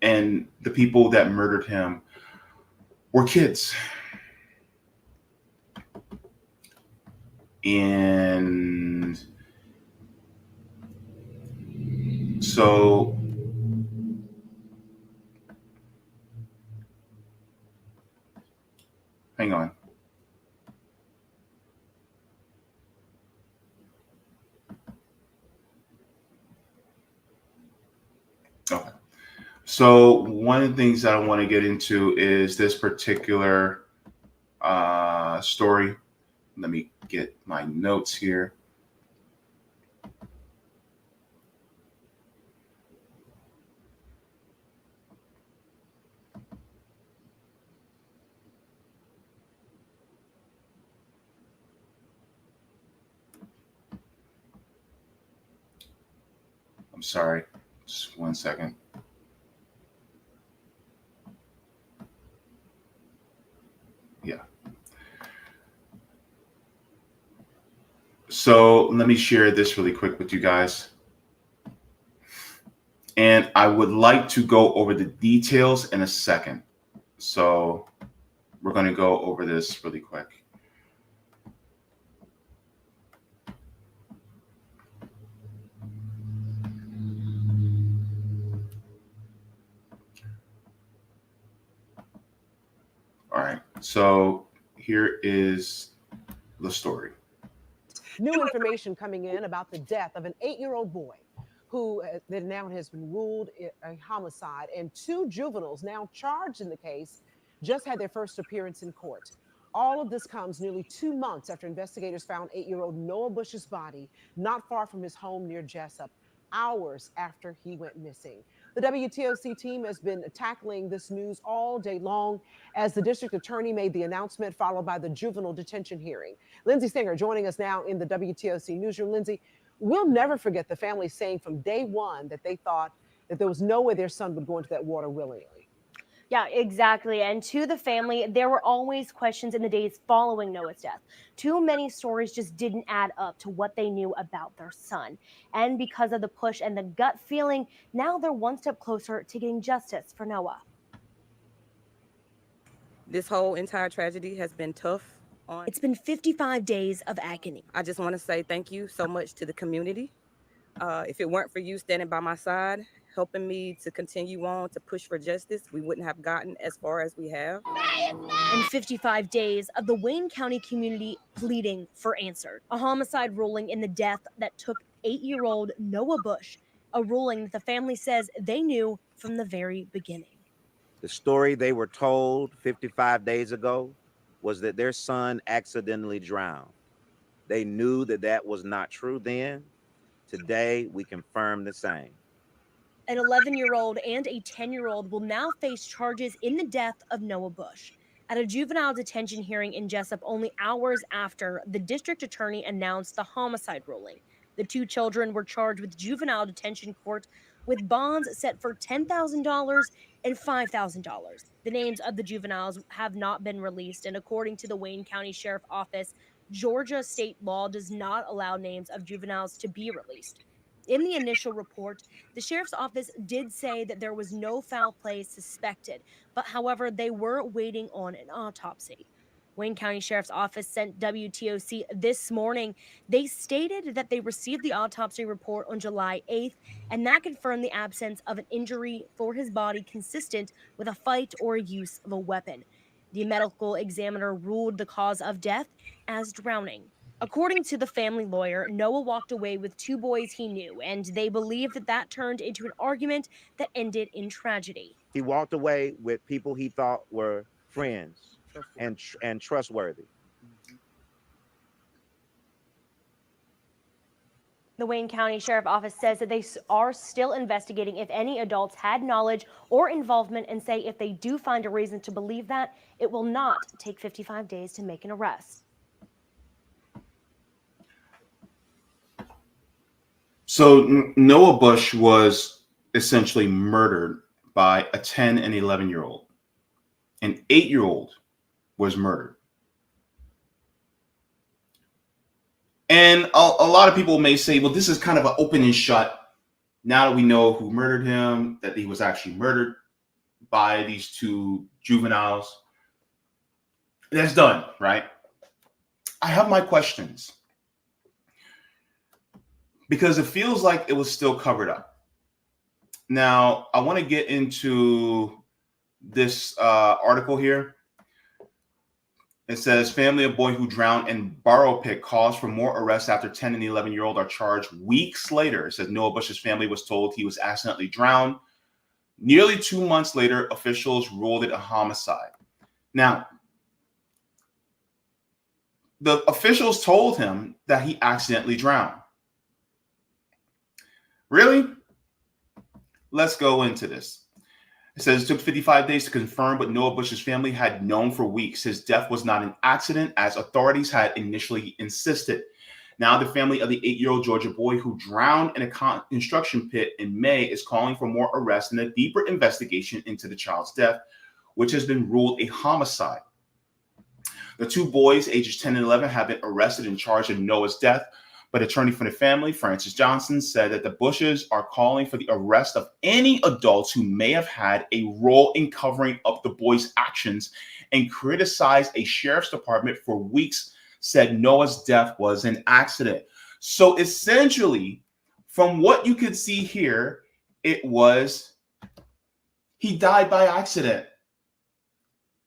And the people that murdered him were kids. And so hang on. Okay. So one of the things that I want to get into is this particular story. Let me get my notes here. I'm sorry. Just 1 second. Yeah. So let me share this really quick with you guys. And I would like to go over the details in a second. So we're going to go over this really quick. All right. So here is the story. New information coming in about the death of an 8-year-old boy who that now has been ruled a homicide, and 2 juveniles now charged in the case just had their first appearance in court. All of this comes nearly 2 months after investigators found 8-year-old Noah Bush's body not far from his home near Jessup, hours after he went missing. The WTOC team has been tackling this news all day long as the district attorney made the announcement, followed by the juvenile detention hearing. Lindsay Singer joining us now in the WTOC newsroom. Lindsay, we'll never forget the family saying from day one that they thought that there was no way their son would go into that water willingly. Yeah, exactly. And to the family, there were always questions in the days following Noah's death. Too many stories just didn't add up to what they knew about their son. And because of the push and the gut feeling, now they're one step closer to getting justice for Noah. This whole entire tragedy has been tough. It's been 55 days of agony. I just want to say thank you so much to the community. If it weren't for you standing by my side, helping me to continue on to push for justice, we wouldn't have gotten as far as we have. And 55 days of the Wayne County community pleading for answers. A homicide ruling in the death that took 8-year-old Noah Bush, a ruling that the family says they knew from the very beginning. The story they were told 55 days ago was that their son accidentally drowned. They knew that that was not true then. Today, we confirm the same. An 11-year-old and a 10-year-old will now face charges in the death of Noah Bush. At a juvenile detention hearing in Jessup only hours after the district attorney announced the homicide ruling, the 2 children were charged with juvenile detention court with bonds set for $10,000 and $5,000. The names of the juveniles have not been released, and according to the Wayne County Sheriff Office, Georgia state law does not allow names of juveniles to be released. In the initial report, the sheriff's office did say that there was no foul play suspected, but however, they were waiting on an autopsy. Wayne County Sheriff's Office sent WTOC this morning. They stated that they received the autopsy report on July 8th, and that confirmed the absence of an injury for his body consistent with a fight or use of a weapon. The medical examiner ruled the cause of death as drowning. According to the family lawyer, Noah walked away with 2 boys he knew, and they believe that that turned into an argument that ended in tragedy. He walked away with people he thought were friends and trustworthy. The Wayne County Sheriff Office says that they are still investigating if any adults had knowledge or involvement, and say if they do find a reason to believe that, it will not take 55 days to make an arrest. So Noah Bush was essentially murdered by a 10 and 11-year-old. An 8-year-old was murdered. And a lot of people may say, well, this is kind of an open and shut. Now that we know who murdered him, that he was actually murdered by these two juveniles, that's done, right? I have my questions because it feels like it was still covered up. Now, I want to get into this article here. It says, family of boy who drowned in borrow pit calls for more arrests after 10 and 11-year-old are charged weeks later. It says Noah Bush's family was told he was accidentally drowned. Nearly 2 months later, officials ruled it a homicide. Now, the officials told him that he accidentally drowned. Really? Let's go into this. It says it took 55 days to confirm, but Noah Bush's family had known for weeks his death was not an accident, as authorities had initially insisted. Now, the family of the 8-year-old Georgia boy who drowned in a construction pit in May is calling for more arrests and a deeper investigation into the child's death, which has been ruled a homicide. The two boys, ages 10 and 11, have been arrested and charged in Noah's death. But attorney for the family, Francis Johnson, said that the Bushes are calling for the arrest of any adults who may have had a role in covering up the boys' actions, and criticized a sheriff's department for weeks said Noah's death was an accident. So essentially, from what you could see here, it was he died by accident.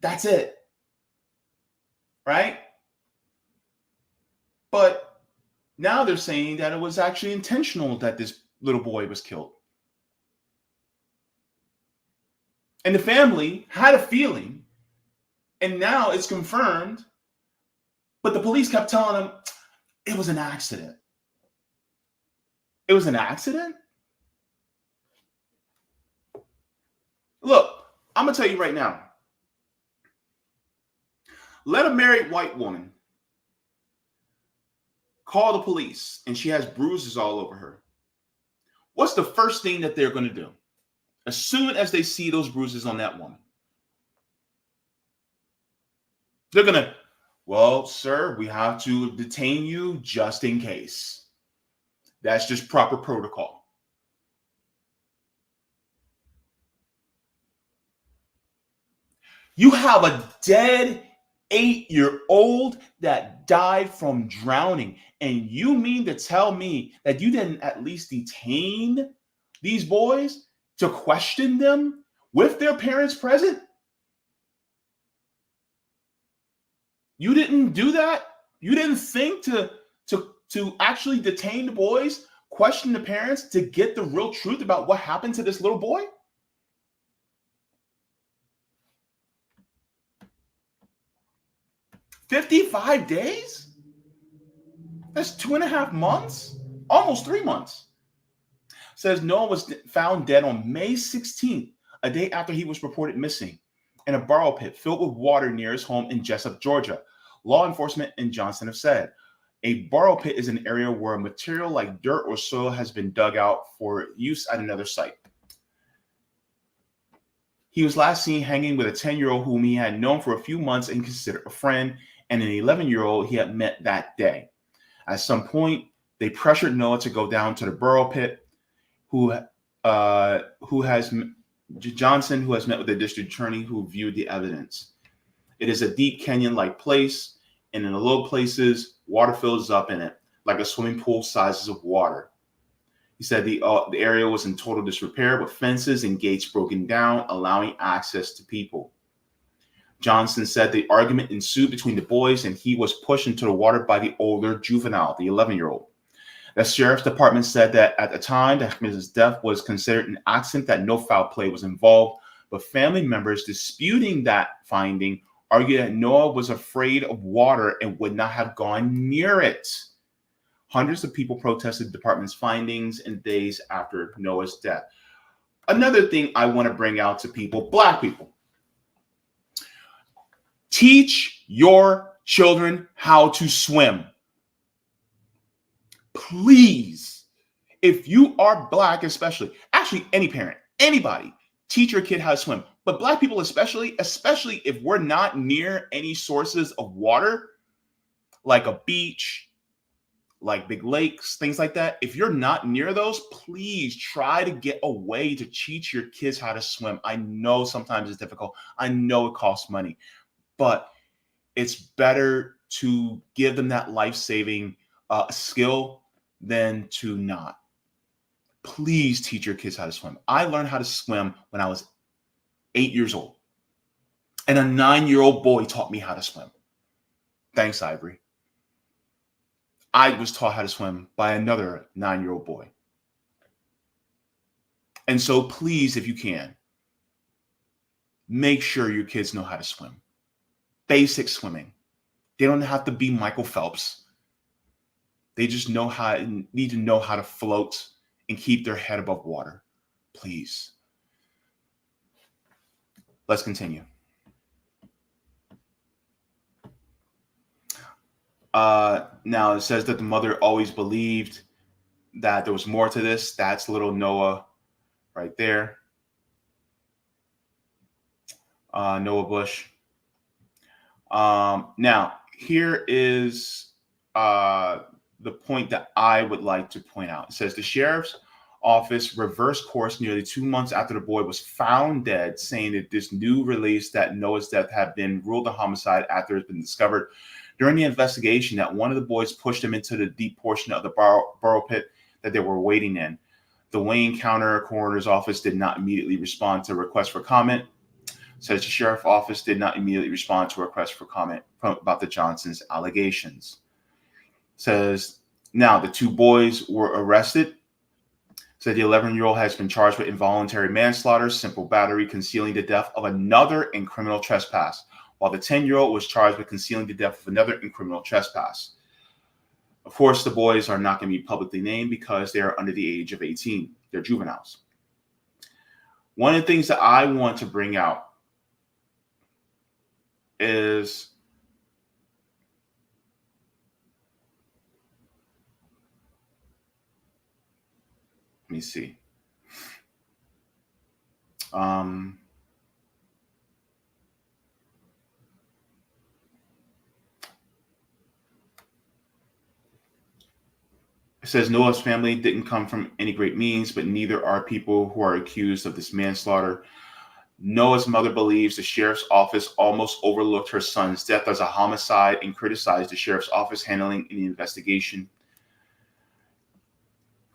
That's it. Right? But now they're saying that it was actually intentional that this little boy was killed. And the family had a feeling, and now it's confirmed, but the police kept telling them it was an accident. It was an accident? Look, I'm going to tell you right now. Let a married white woman call the police and she has bruises all over her. What's the first thing that they're going to do as soon as they see those bruises on that woman? They're going to, well, sir, we have to detain you just in case. That's just proper protocol. You have a dead 8-year-old that died from drowning. And you mean to tell me that you didn't at least detain these boys to question them with their parents present? You didn't do that? You didn't think to actually detain the boys, question the parents to get the real truth about what happened to this little boy? $55 days? That's 2.5 months, almost 3 months. Says Noah was found dead on May 16th, a day after he was reported missing, in a borrow pit filled with water near his home in Jessup, Georgia. Law enforcement in Johnson have said a borrow pit is an area where material like dirt or soil has been dug out for use at another site. He was last seen hanging with a 10-year-old whom he had known for a few months and considered a friend, and an 11-year-old he had met that day. At some point, they pressured Noah to go down to the burrow pit, Johnson, who has met with the district attorney who viewed the evidence. It is a deep canyon-like place, and in the low places, water fills up in it, like a swimming pool sizes of water. He said the area was in total disrepair, with fences and gates broken down, allowing access to people. Johnson said the argument ensued between the boys, and he was pushed into the water by the older juvenile, the 11-year-old. The sheriff's department said that at the time that his death was considered an accident, that no foul play was involved, but family members disputing that finding argued that Noah was afraid of water and would not have gone near it. Hundreds of people protested the department's findings in days after Noah's death. Another thing I want to bring out to people, Black people. Teach your children how to swim. Please. If you are Black, especially, actually any parent, anybody, Teach your kid how to swim. But Black people especially if we're not near any sources of water, like a beach, like big lakes, things like that. If you're not near those, please try to get a way to teach your kids how to swim. I know sometimes it's difficult. I know it costs money, but it's better to give them that life-saving skill than to not. Please teach your kids how to swim. I learned how to swim when I was 8 years old, and a 9-year-old boy taught me how to swim. Thanks, Ivory. I was taught how to swim by another 9-year-old boy. And so please, if you can, make sure your kids know how to swim. Basic swimming. They don't have to be Michael Phelps. They just need to know how to float and keep their head above water. Please. Let's continue. Now it says that the mother always believed that there was more to this. That's little Noah right there. Noah Bush. Now, here is the point that I would like to point out. It says the sheriff's office reversed course nearly 2 months after the boy was found dead, saying that this new release that Noah's death had been ruled a homicide after it's been discovered during the investigation that one of the boys pushed him into the deep portion of the burrow pit that they were waiting in. The Wayne County Coroner's Office did not immediately respond to a request for comment. Says the sheriff's office did not immediately respond to a request for comment about the Johnsons' allegations. Says now the 2 boys were arrested. Said the 11-year-old has been charged with involuntary manslaughter, simple battery, concealing the death of another, and criminal trespass, while the 10-year-old was charged with concealing the death of another and criminal trespass. Of course, the boys are not going to be publicly named because they are under the age of 18. They're juveniles. One of the things that I want to bring out is let me see. It says Noah's family didn't come from any great means, but neither are people who are accused of this manslaughter. Noah's mother believes the sheriff's office almost overlooked her son's death as a homicide and criticized the sheriff's office handling the investigation.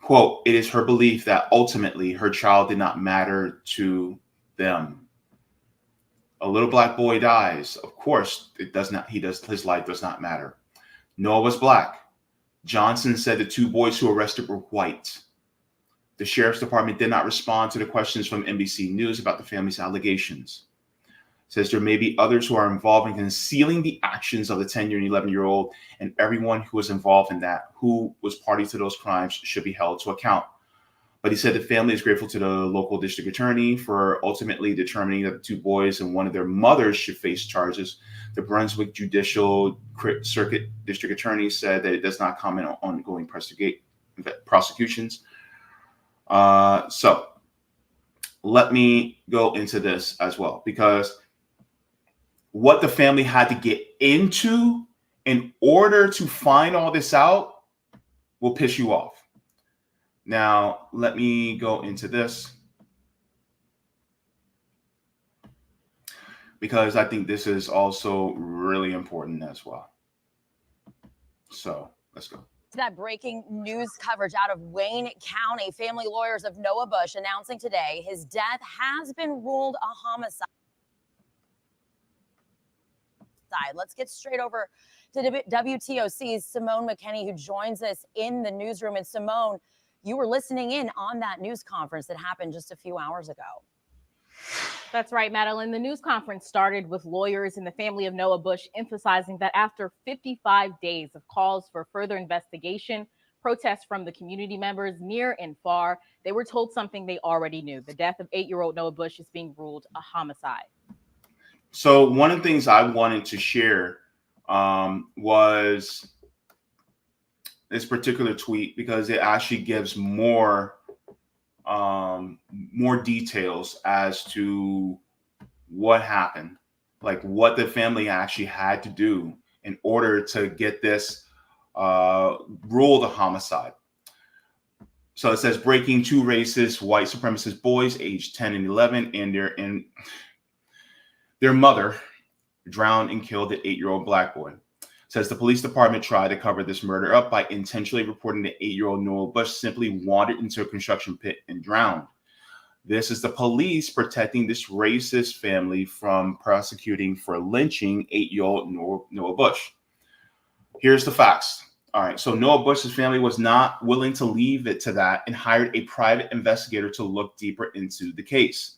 Quote, it is her belief that ultimately her child did not matter to them. A little Black boy dies. Of course, his life does not matter. Noah was Black. Johnson said the 2 boys who arrested were white. The sheriff's department did not respond to the questions from NBC News about the family's allegations. Says there may be others who are involved in concealing the actions of the 10-year and 11-year-old, and everyone who was involved in that, who was party to those crimes, should be held to account. But he said the family is grateful to the local district attorney for ultimately determining that the 2 boys and one of their mothers should face charges. The Brunswick Judicial Circuit District Attorney said that it does not comment on ongoing prosecutions. So let me go into this as well, because what the family had to get into in order to find all this out will piss you off. Now, let me go into this, because I think this is also really important as well. So let's go. That breaking news coverage out of Wayne County. Family lawyers of Noah Bush announcing today his death has been ruled a homicide. Let's get straight over to WTOC's Simone McKinney, who joins us in the newsroom. And Simone, you were listening in on that news conference that happened just a few hours ago. That's right, Madeline. The news conference started with lawyers in the family of Noah Bush emphasizing that after 55 days of calls for further investigation, protests from the community members near and far, they were told something they already knew. The death of 8-year-old Noah Bush is being ruled a homicide. So one of the things I wanted to share was this particular tweet, because it actually gives more more details as to what happened, like what the family actually had to do in order to get this ruled a homicide. So it says breaking, 2 racist white supremacist boys aged 10 and 11 and their mother drowned and killed an 8-year-old black boy. Says the police department tried to cover this murder up by intentionally reporting that 8-year-old Noah Bush simply wandered into a construction pit and drowned. This is the police protecting this racist family from prosecuting for lynching 8-year-old Noah Bush. Here's the facts. All right, so Noah Bush's family was not willing to leave it to that and hired a private investigator to look deeper into the case.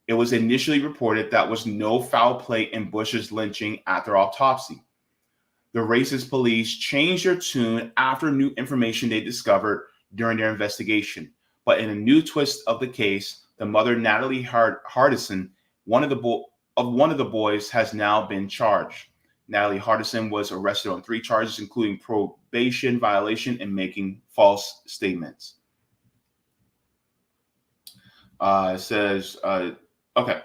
It was initially reported that was no foul play in Bush's lynching at their autopsy. The racist police changed their tune after new information they discovered during their investigation. But in a new twist of the case, the mother, Natalie Hardison, one of the boys, has now been charged. Natalie Hardison was arrested on 3 charges, including probation violation and making false statements. It says, okay.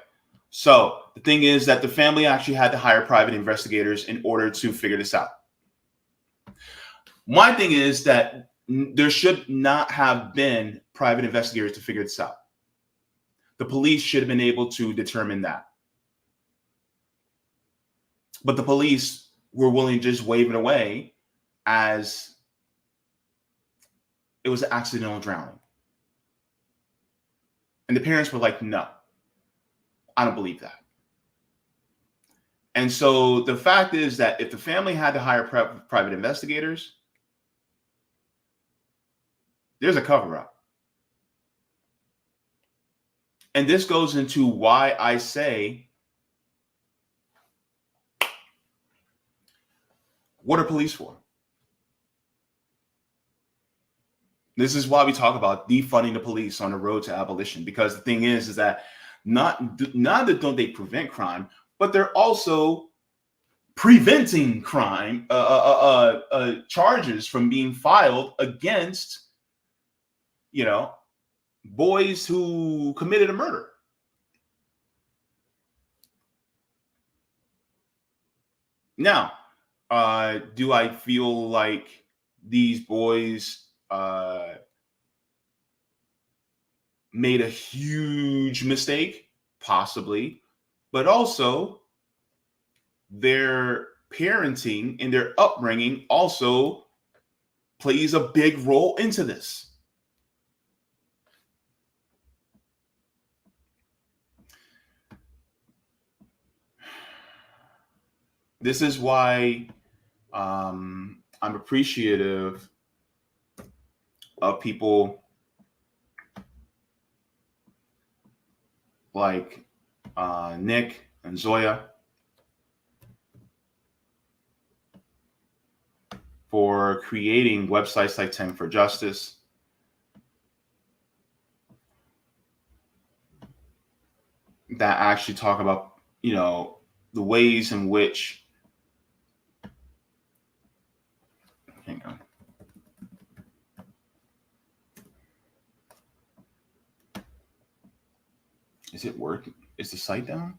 So the thing is that the family actually had to hire private investigators in order to figure this out. My thing is that there should not have been private investigators to figure this out. The police should have been able to determine that. But the police were willing to just wave it away as it was an accidental drowning. And the parents were like, no, I don't believe that. And so the fact is that if the family had to hire private investigators, there's a cover-up. And this goes into why I say, what are police for? This is why we talk about defunding the police on the road to abolition, because the thing is that not that don't they prevent crime, but they're also preventing crime, charges from being filed against, boys who committed a murder. Now, do I feel like these boys made a huge mistake? Possibly. But also, their parenting and their upbringing also plays a big role into this. This is why I'm appreciative of people like Nick and Zoya for creating websites like 10 for Justice. That actually talk about, the ways in which, hang on. Is it working? Is the site down?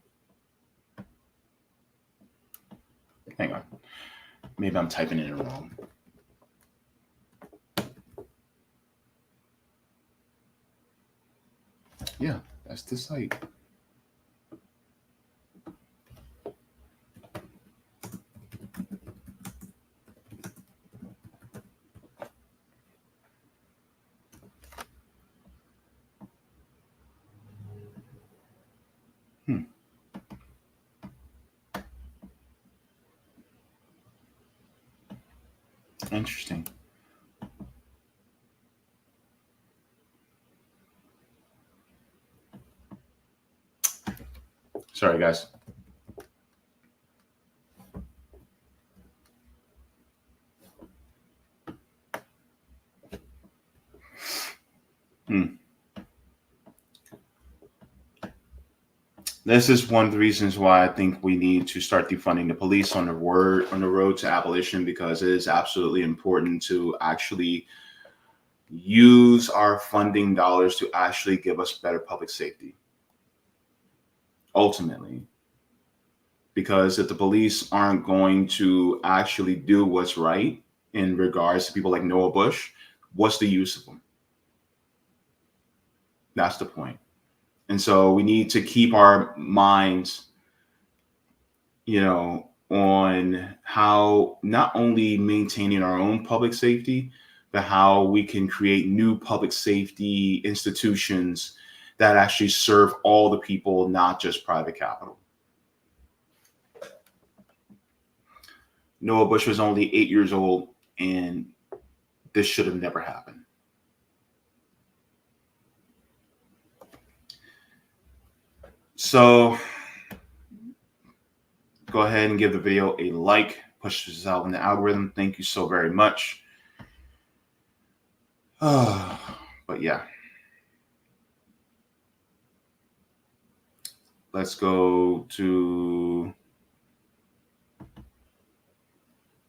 Hang on. Maybe I'm typing it in wrong. Yeah, that's the site. Interesting. Sorry, guys. This is one of the reasons why I think we need to start defunding the police on the road to abolition, because it is absolutely important to actually use our funding dollars to actually give us better public safety. Ultimately. Because if the police aren't going to actually do what's right in regards to people like Noah Bush, what's the use of them? That's the point. And so we need to keep our minds, on how not only maintaining our own public safety, but how we can create new public safety institutions that actually serve all the people, not just private capital. Noah Bush was only 8 years old, and this should have never happened. So go ahead and give the video a like, push this out in the algorithm. Thank you so very much. But yeah. Let's go to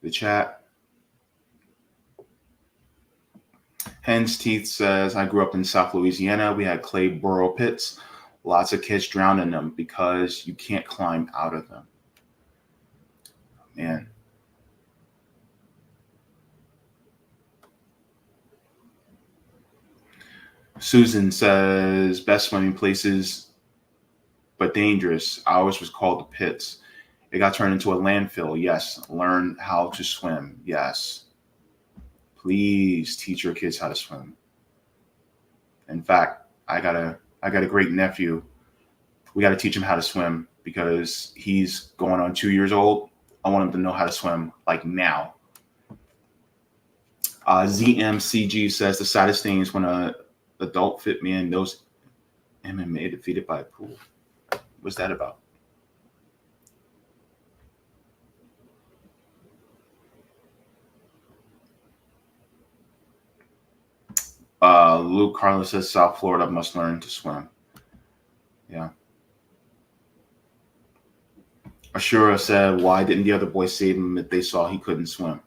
the chat. Hen's Teeth says, I grew up in South Louisiana. We had clay burrow pits. Lots of kids drowned in them because you can't climb out of them. Man. Susan says, best swimming places, but dangerous. Ours was called the pits. It got turned into a landfill. Yes. Learn how to swim. Yes. Please teach your kids how to swim. In fact, I got a great nephew. We got to teach him how to swim because he's going on 2 years old. I want him to know how to swim like now. ZMCG says the saddest thing is when a adult fit man knows MMA defeated by a pool. What's that about? Luke Carlos says South Florida must learn to swim. Yeah. Ashura said, why didn't the other boys save him if they saw he couldn't swim?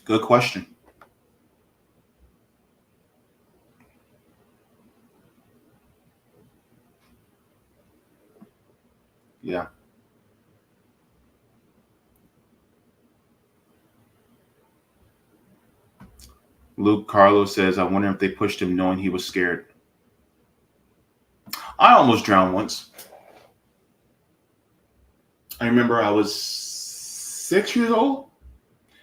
Good question. Yeah. Luke Carlos says, I wonder if they pushed him knowing he was scared. I almost drowned once. I remember I was 6 years old.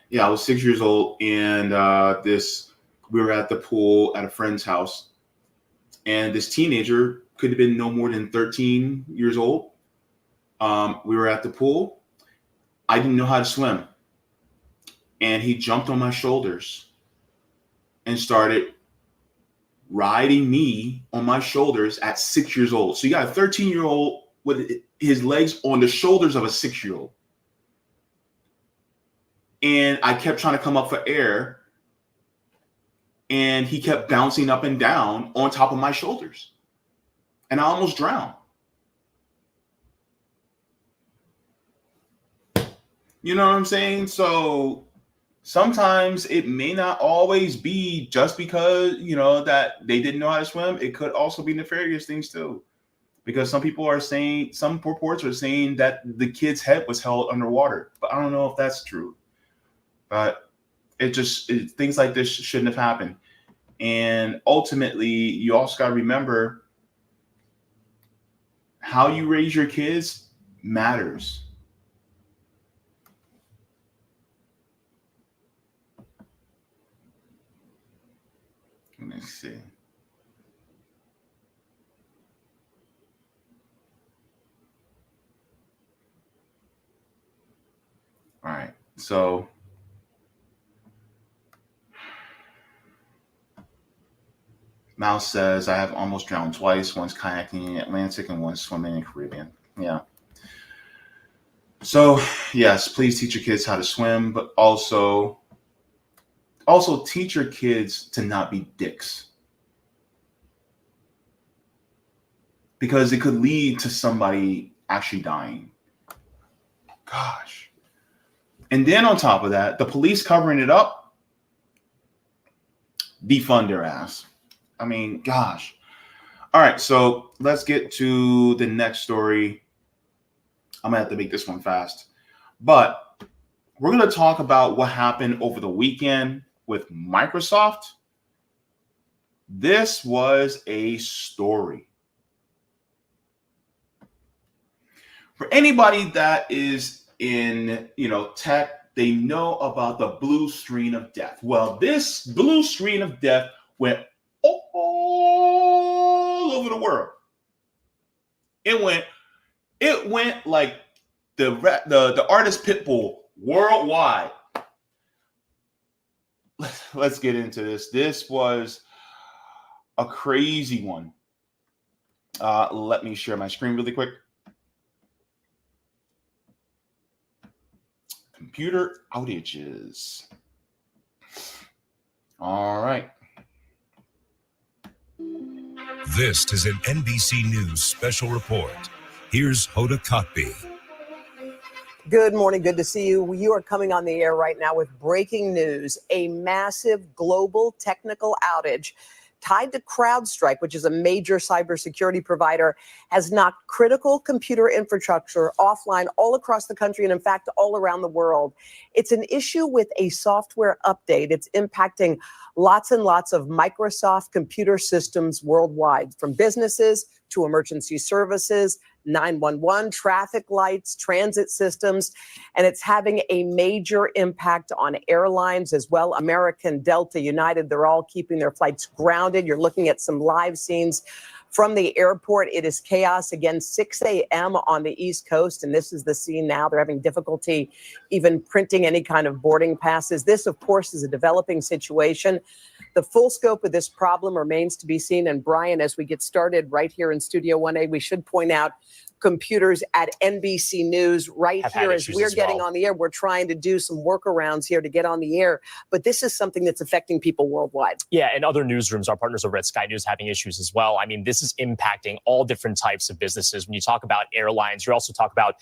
Yeah, I was 6 years old, and we were at the pool at a friend's house, and this teenager could have been no more than 13 years old. We were at the pool. I didn't know how to swim, and he jumped on my shoulders and started riding me on my shoulders at 6 years old. So you got a 13-year-old with his legs on the shoulders of a 6-year-old. And I kept trying to come up for air, and he kept bouncing up and down on top of my shoulders. And I almost drowned. You know what I'm saying? So sometimes it may not always be just because, that they didn't know how to swim. It could also be nefarious things too. Because some reports are saying that the kid's head was held underwater. But I don't know if that's true. But things like this shouldn't have happened. And ultimately, you also got to remember how you raise your kids matters. Let me see. All right. So Mouse says, I have almost drowned twice, once kayaking in the Atlantic and once swimming in the Caribbean. Yeah. So, yes, please teach your kids how to swim, but also teach your kids to not be dicks. Because it could lead to somebody actually dying. Gosh. And then on top of that, the police covering it up, defund their ass. I mean, gosh. All right, so let's get to the next story. I'm gonna have to make this one fast, but we're gonna talk about what happened over the weekend with Microsoft. This was a story. For anybody that is in, tech, they know about the blue screen of death. Well, this blue screen of death went all over the world. It went like the artist Pitbull worldwide. Let's get into this. This was a crazy one. Let me share my screen really quick. Computer outages. All right. This is an NBC News special report. Here's Hoda Kotb. Good morning. Good to see you. You are coming on the air right now with breaking news. A massive global technical outage tied to CrowdStrike, which is a major cybersecurity provider, has knocked critical computer infrastructure offline all across the country and, in fact, all around the world. It's an issue with a software update. It's impacting lots and lots of Microsoft computer systems worldwide, from businesses to emergency services, 911, traffic lights, transit systems, and it's having a major impact on airlines as well. American, Delta, United, they're all keeping their flights grounded. You're looking at some live scenes from the airport. It is chaos again, 6 a.m. on the East Coast, and this is the scene now. They're having difficulty even printing any kind of boarding passes. This, of course, is a developing situation. The full scope of this problem remains to be seen. And Brian, as we get started right here in Studio 1A, we should point out computers at NBC News right here as we're getting on the air. We're trying to do some workarounds here to get on the air, but this is something that's affecting people worldwide. Yeah, and other newsrooms, our partners over at Sky News, having issues as well. I mean, this is impacting all different types of businesses. When you talk about airlines, you also talk about,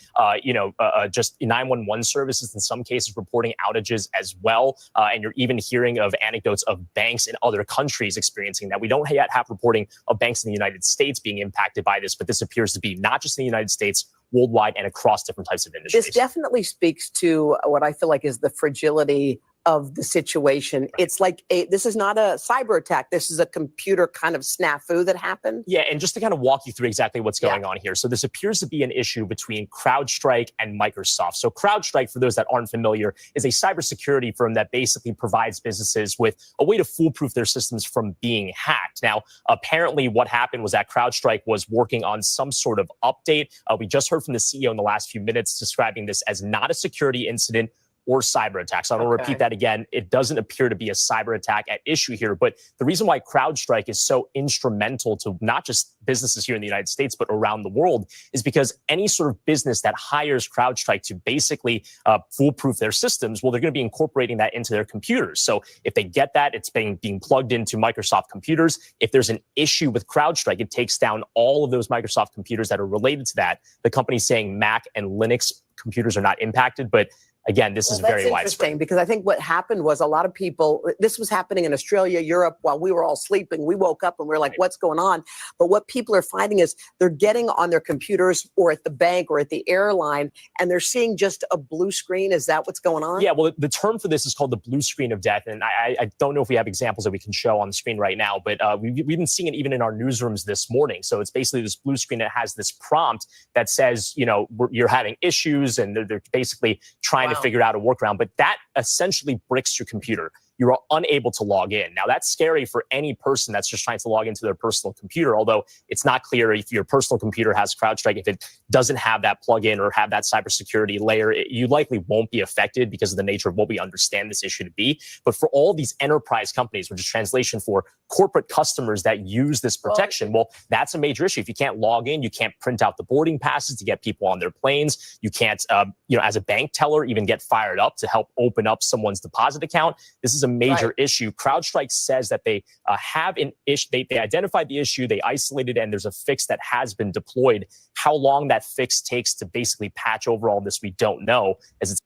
just 911 services, in some cases reporting outages as well. And you're even hearing of anecdotes of banks in other countries experiencing that. We don't yet have reporting of banks in the United States being impacted by this, but this appears to be not just in the United States, worldwide, and across different types of industries. This definitely speaks to what I feel like is the fragility of the situation. Right. It's like this is not a cyber attack. This is a computer kind of snafu that happened. Yeah, and just to kind of walk you through exactly what's going on here. So this appears to be an issue between CrowdStrike and Microsoft. So CrowdStrike, for those that aren't familiar, is a cybersecurity firm that basically provides businesses with a way to foolproof their systems from being hacked. Now, apparently what happened was that CrowdStrike was working on some sort of update. We just heard from the CEO in the last few minutes describing this as not a security incident or cyber attacks. I don't repeat that again. It doesn't appear to be a cyber attack at issue here. But the reason why CrowdStrike is so instrumental to not just businesses here in the United States, but around the world, is because any sort of business that hires CrowdStrike to basically foolproof their systems, well, they're going to be incorporating that into their computers. So if they get that, it's being plugged into Microsoft computers. If there's an issue with CrowdStrike, it takes down all of those Microsoft computers that are related to that. The company's saying Mac and Linux computers are not impacted, but again, this is very widespread. Interesting, because I think what happened was a lot of people, this was happening in Australia, Europe, while we were all sleeping. We woke up and we were like, what's going on? But what people are finding is they're getting on their computers or at the bank or at the airline, and they're seeing just a blue screen. Is that what's going on? Yeah, well, the term for this is called the blue screen of death. And I don't know if we have examples that we can show on the screen right now, but we've been seeing it even in our newsrooms this morning. So it's basically this blue screen that has this prompt that says, you're having issues, and they're basically trying to figure out a workaround. But that essentially bricks your computer. You are unable to log in. Now, that's scary for any person that's just trying to log into their personal computer, although it's not clear if your personal computer has CrowdStrike. If it doesn't have that plugin or have that cybersecurity layer, you likely won't be affected because of the nature of what we understand this issue to be. But for all these enterprise companies, which is translation for corporate customers that use this protection, well, that's a major issue. If you can't log in, you can't print out the boarding passes to get people on their planes. You can't, as a bank teller, even get fired up to help open up someone's deposit account. This is a major issue. CrowdStrike says that they have an issue. They identified the issue, they isolated it, and there's a fix that has been deployed. How long that fix takes to basically patch over all this, we don't know, as it's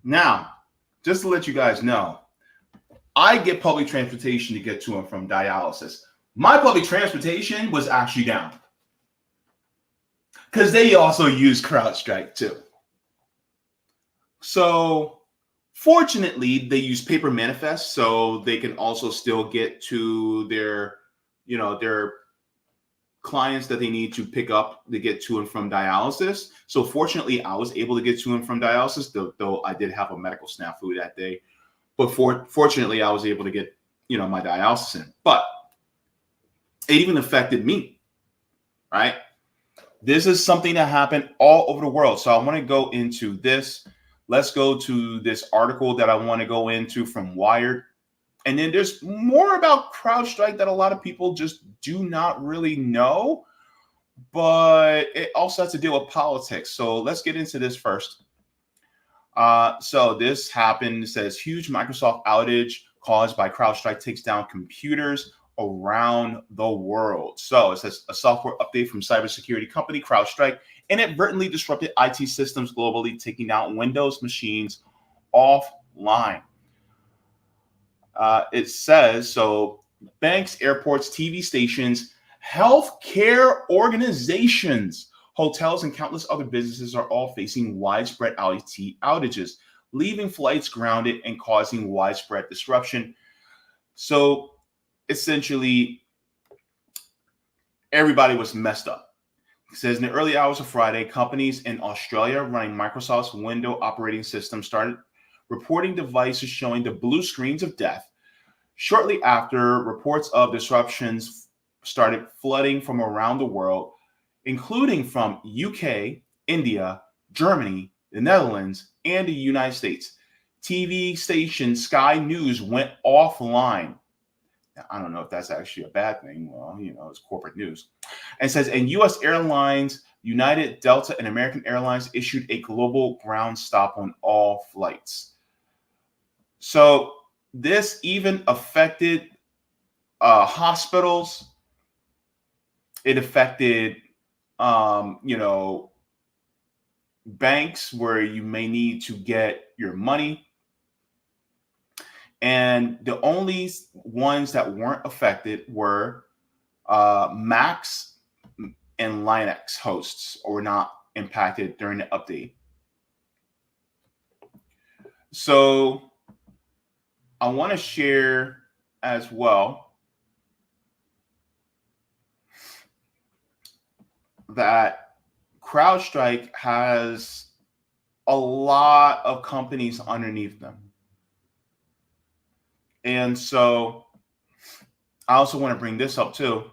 Now, just to let you guys know, I get public transportation to get to and from dialysis. My public transportation was actually down because they also use CrowdStrike too. So fortunately, they use paper manifests, so they can also still get to their, their clients that they need to pick up to get to and from dialysis. So fortunately, I was able to get to and from dialysis, though I did have a medical snafu that day. But fortunately, I was able to get, my dialysis in. But it even affected me, right? This is something that happened all over the world. So I want to go into this. Let's go to this article that I want to go into from Wired. And then there's more about CrowdStrike that a lot of people just do not really know, but it also has to deal with politics. So let's get into this first. So this happened. It says huge Microsoft outage caused by CrowdStrike takes down computers around the world. So it says a software update from cybersecurity company CrowdStrike inadvertently disrupted IT systems globally, taking down Windows machines offline. It says, so banks, airports, TV stations, healthcare organizations, hotels, and countless other businesses are all facing widespread IT outages, leaving flights grounded and causing widespread disruption. So essentially, everybody was messed up. It says in the early hours of Friday, companies in Australia running Microsoft's Windows operating system started reporting devices showing the blue screens of death. Shortly after, reports of disruptions started flooding from around the world, including from UK, India, Germany, the Netherlands, and the United States. TV station Sky News went offline. Now, I don't know if that's actually a bad thing. Well, it's corporate news. And it says, and U.S. airlines, United, Delta, and American Airlines issued a global ground stop on all flights. So this even affected hospitals. It affected, banks where you may need to get your money. And the only ones that weren't affected were Macs and Linux hosts were not impacted during the update. So I want to share as well that CrowdStrike has a lot of companies underneath them. And so I also want to bring this up too.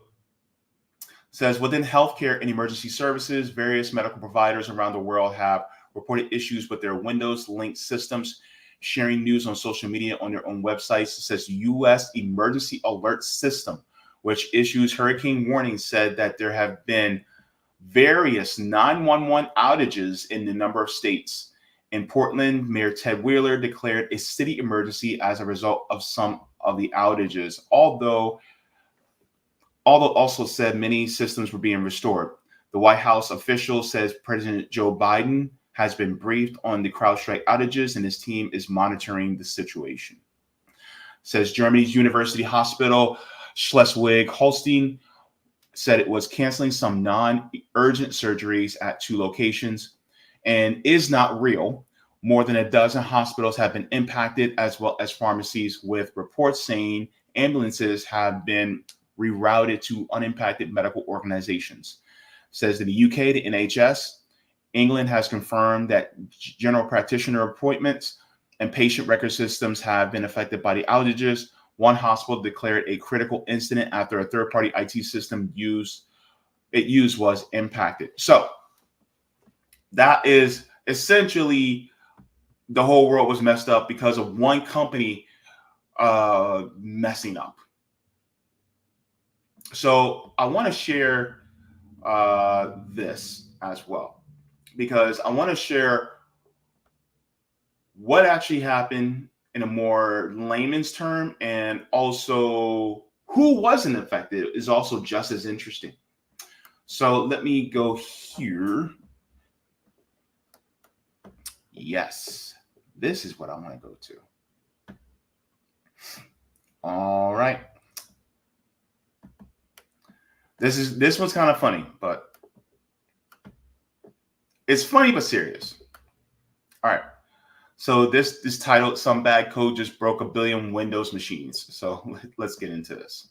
It says within healthcare and emergency services, various medical providers around the world have reported issues with their Windows linked systems, sharing news on social media on their own websites. It says U.S. Emergency Alert System, which issues hurricane warnings, said that there have been various 911 outages in a number of states. In Portland, Mayor Ted Wheeler declared a city emergency as a result of some of the outages, although also said many systems were being restored. The White House official says President Joe Biden has been briefed on the CrowdStrike outages and his team is monitoring the situation. Says Germany's University Hospital Schleswig-Holstein said it was canceling some non-urgent surgeries at 2 locations and is not real. More than a dozen hospitals have been impacted, as well as pharmacies, with reports saying ambulances have been rerouted to unimpacted medical organizations. Says in the UK, the NHS, England has confirmed that general practitioner appointments and patient record systems have been affected by the outages. One hospital declared a critical incident after a third-party IT system used was impacted. So that is essentially the whole world was messed up because of one company messing up. So I want to share this as well, because I want to share what actually happened in a more layman's term, and also who wasn't affected is also just as interesting. So let me go here. Yes. This is what I want to go to. All right. This one's kind of funny, but it's funny but serious. All right. So this titled "Some Bad Code Just Broke a Billion Windows Machines." So let's get into this.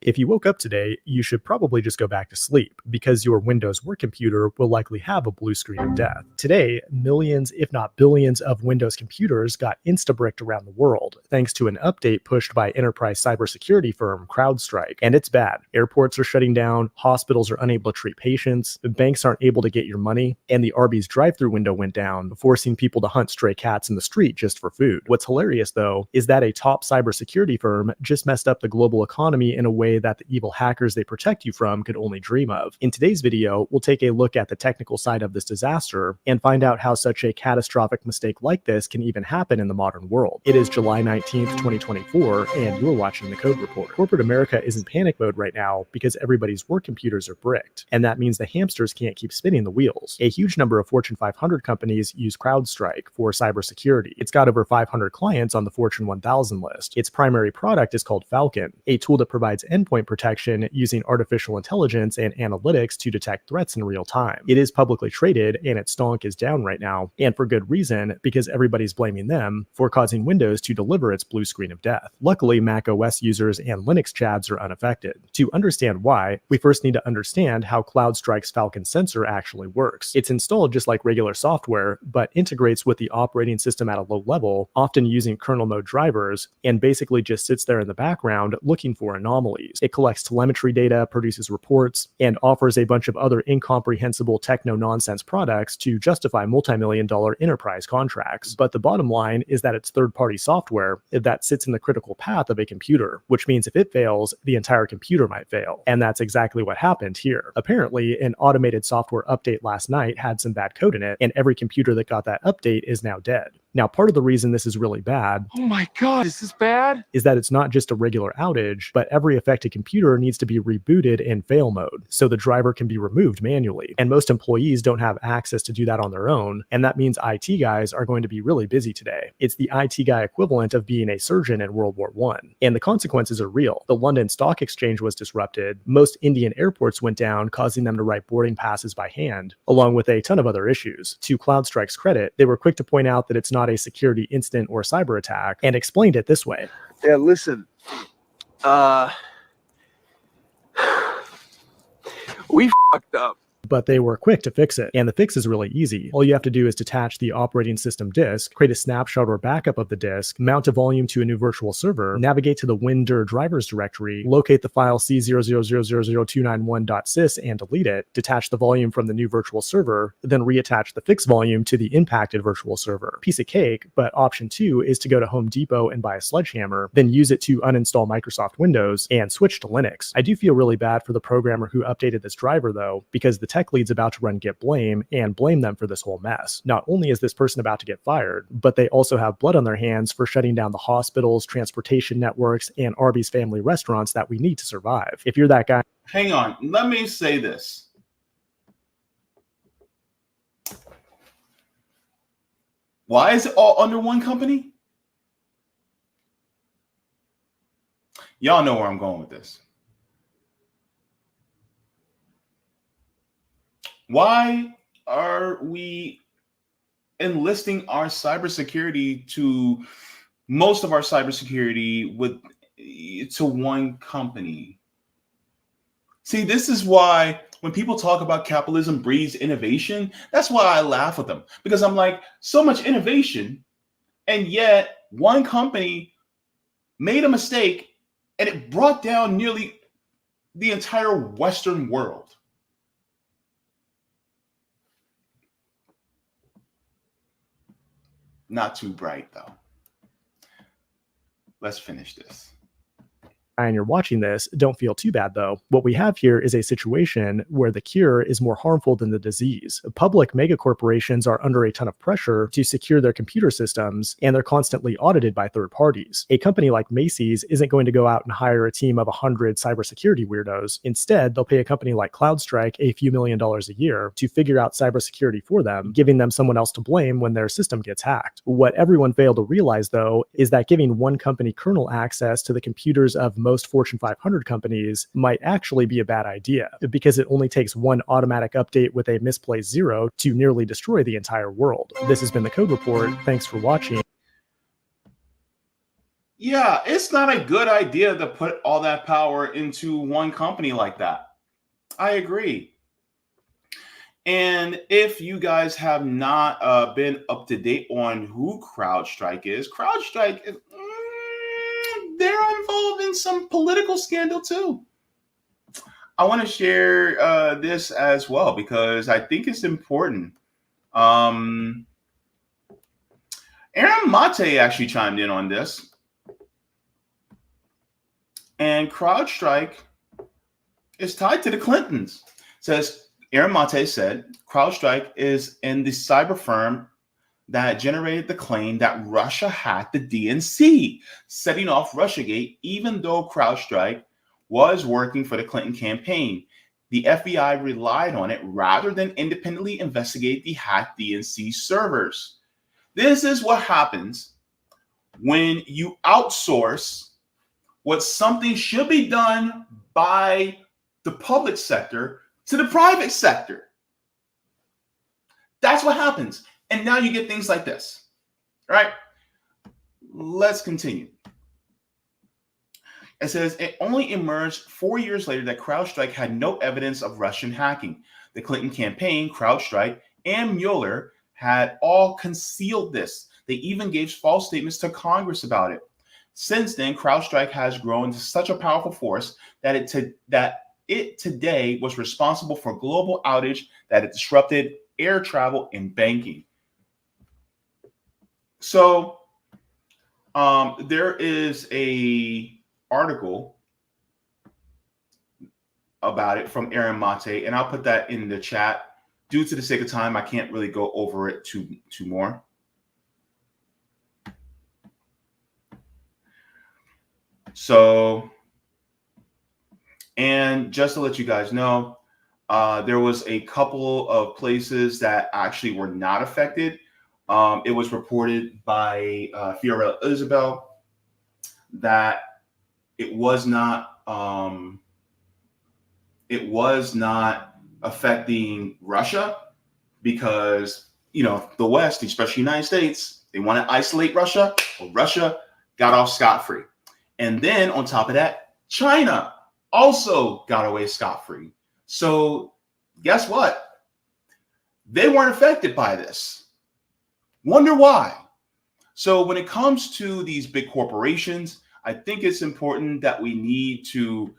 If you woke up today, you should probably just go back to sleep because your Windows work computer will likely have a blue screen of death. Today, millions, if not billions, of Windows computers got insta-bricked around the world thanks to an update pushed by enterprise cybersecurity firm CrowdStrike. And it's bad. Airports are shutting down, hospitals are unable to treat patients, banks aren't able to get your money, and the Arby's drive-thru window went down, forcing people to hunt stray cats in the street just for food. What's hilarious, though, is that a top cybersecurity firm just messed up the global economy in a way that the evil hackers they protect you from could only dream of. In today's video, we'll take a look at the technical side of this disaster and find out how such a catastrophic mistake like this can even happen in the modern world. It is July 19th, 2024, and you're watching The Code Report. Corporate America is in panic mode right now because everybody's work computers are bricked, and that means the hamsters can't keep spinning the wheels. A huge number of Fortune 500 companies use CrowdStrike for cybersecurity. It's got over 500 clients on the Fortune 1000 list. Its primary product is called Falcon, a tool that provides endpoint protection using artificial intelligence and analytics to detect threats in real time. It is publicly traded and its stock is down right now, and for good reason, because everybody's blaming them for causing Windows to deliver its blue screen of death. Luckily, Mac OS users and Linux chads are unaffected. To understand why, we first need to understand how CrowdStrike's Falcon sensor actually works. It's installed just like regular software, but integrates with the operating system at a low level, often using kernel mode drivers, and basically just sits there in the background looking for anomalies. It collects telemetry data, produces reports, and offers a bunch of other incomprehensible techno-nonsense products to justify multi-million-dollar enterprise contracts. But the bottom line is that it's third-party software that sits in the critical path of a computer, which means if it fails, the entire computer might fail. And that's exactly what happened here. Apparently, an automated software update last night had some bad code in it, and every computer that got that update is now dead. Now, part of the reason this is really bad, Oh my God, is this bad? is that it's not just a regular outage, but every affected computer needs to be rebooted in fail mode, so the driver can be removed manually. And most employees don't have access to do that on their own, and that means IT guys are going to be really busy today. It's the IT guy equivalent of being a surgeon in World War I. And the consequences are real. The London Stock Exchange was disrupted, most Indian airports went down, causing them to write boarding passes by hand, along with a ton of other issues. To CrowdStrike's credit, they were quick to point out that it's not a security incident or cyber attack, and explained it this way. Yeah, listen. We fucked up. But they were quick to fix it, and the fix is really easy. All you have to do is detach the operating system disk, create a snapshot or backup of the disk, mount a volume to a new virtual server, navigate to the WinDir drivers directory, locate the file C0000291.sys and delete it, detach the volume from the new virtual server, then reattach the fixed volume to the impacted virtual server. Piece of cake, but option 2 is to go to Home Depot and buy a sledgehammer, then use it to uninstall Microsoft Windows and switch to Linux. I do feel really bad for the programmer who updated this driver though, because the tech lead's about to run Get Blame and blame them for this whole mess. Not only is this person about to get fired, but they also have blood on their hands for shutting down the hospitals, transportation networks, and Arby's family restaurants that we need to survive. If you're that guy... Hang on, let me say this. Why is it all under one company? Y'all know where I'm going with this. Why are we enlisting our cybersecurity to most of our cybersecurity to one company? See, this is why when people talk about capitalism breeds innovation, that's why I laugh at them, because I'm like, so much innovation, and yet one company made a mistake and it brought down nearly the entire Western world. Not too bright, though. Let's finish this. and you're watching this, don't feel too bad though. What we have here is a situation where the cure is more harmful than the disease. Public megacorporations are under a ton of pressure to secure their computer systems, and they're constantly audited by third parties. A company like Macy's isn't going to go out and hire a team of 100 cybersecurity weirdos. Instead, they'll pay a company like CrowdStrike a few $1 million a year to figure out cybersecurity for them, giving them someone else to blame when their system gets hacked. What everyone failed to realize, though, is that giving one company kernel access to the computers of most Fortune 500 companies might actually be a bad idea, because it only takes one automatic update with a misplaced 0 to nearly destroy the entire world. This has been the Code Report. Thanks for watching. Yeah, it's not a good idea to put all that power into one company like that. I agree. And if you guys have not been up to date on who CrowdStrike is, they're involved in some political scandal too. I want to share this as well because I think it's important. Aaron Mate actually chimed in on this. And CrowdStrike is tied to the Clintons. Says Aaron Mate said CrowdStrike is in the cyber firm that generated the claim that Russia hacked the DNC, setting off Russiagate, even though CrowdStrike was working for the Clinton campaign. The FBI relied on it rather than independently investigate the hacked DNC servers. This is what happens when you outsource what something should be done by the public sector to the private sector. That's what happens. And now you get things like this. All right, let's continue. It says it only emerged 4 years later that CrowdStrike had no evidence of Russian hacking. The Clinton campaign, CrowdStrike, and Mueller had all concealed this. They even gave false statements to Congress about it. Since then, CrowdStrike has grown to such a powerful force that it today was responsible for global outage that it disrupted air travel and banking. So there is a article about it from Aaron Mate, and I'll put that in the chat. Due to the sake of time, I can't really go over it too more. So, and just to let you guys know, there was a couple of places that actually were not affected. It was reported by Fiorella Isabel that it was not affecting Russia because, you know, the West, especially the United States, they want to isolate Russia. Well, Russia got off scot-free. And then on top of that, China also got away scot-free. So guess what? They weren't affected by this. Wonder why? So when it comes to these big corporations, I think it's important that we need to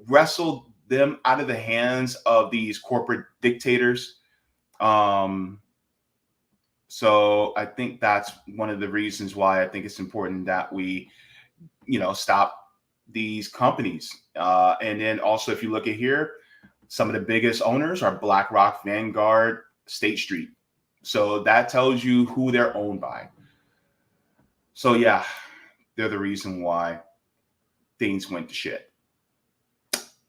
wrestle them out of the hands of these corporate dictators. So I think that's one of the reasons why I think it's important that we, you know, stop these companies. And then also, if you look at here, some of the biggest owners are BlackRock, Vanguard, State Street. So that tells you who they're owned by. So yeah, they're the reason why things went to shit.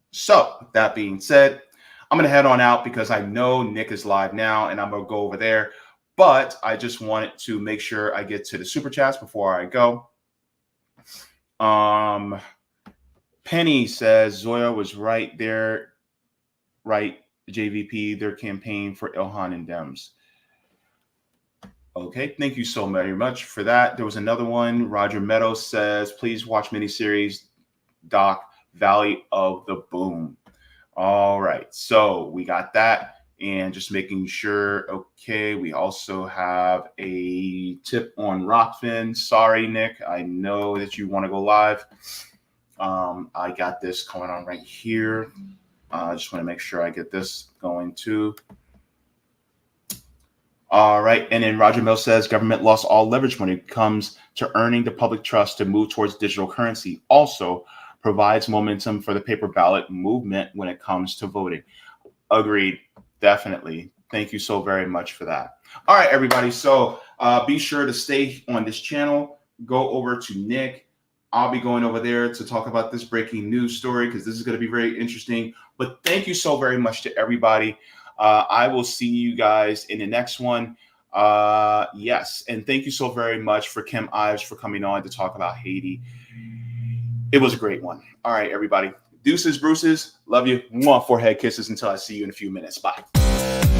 So that being said, I'm going to head on out because I know Nick is live now and I'm going to go over there. But I just wanted to make sure I get to the super chats before I go. Penny says Zoya was right there, right? JVP, their campaign for Ilhan and Dems. Okay, thank you so very much for that. There was another one. Roger Meadows says, please watch miniseries Doc Valley of the Boom. All right, so we got that. And just making sure, okay, we also have a tip on Rockfin. Sorry, Nick, I know that you want to go live. I got this going on right here. I just want to make sure I get this going too. All right. And then Roger Mill says government lost all leverage when it comes to earning the public trust to move towards digital currency. Also provides momentum for the paper ballot movement when it comes to voting. Agreed. Definitely. Thank you so very much for that. All right, everybody. So be sure to stay on this channel. Go over to Nick. I'll be going over there to talk about this breaking news story because this is going to be very interesting. But thank you so very much to everybody. I will see you guys in the next one. Yes. And thank you so very much for Kim Ives for coming on to talk about Haiti. It was a great one. All right, everybody. Deuces, Bruces. Love you. Mwah, forehead kisses until I see you in a few minutes. Bye.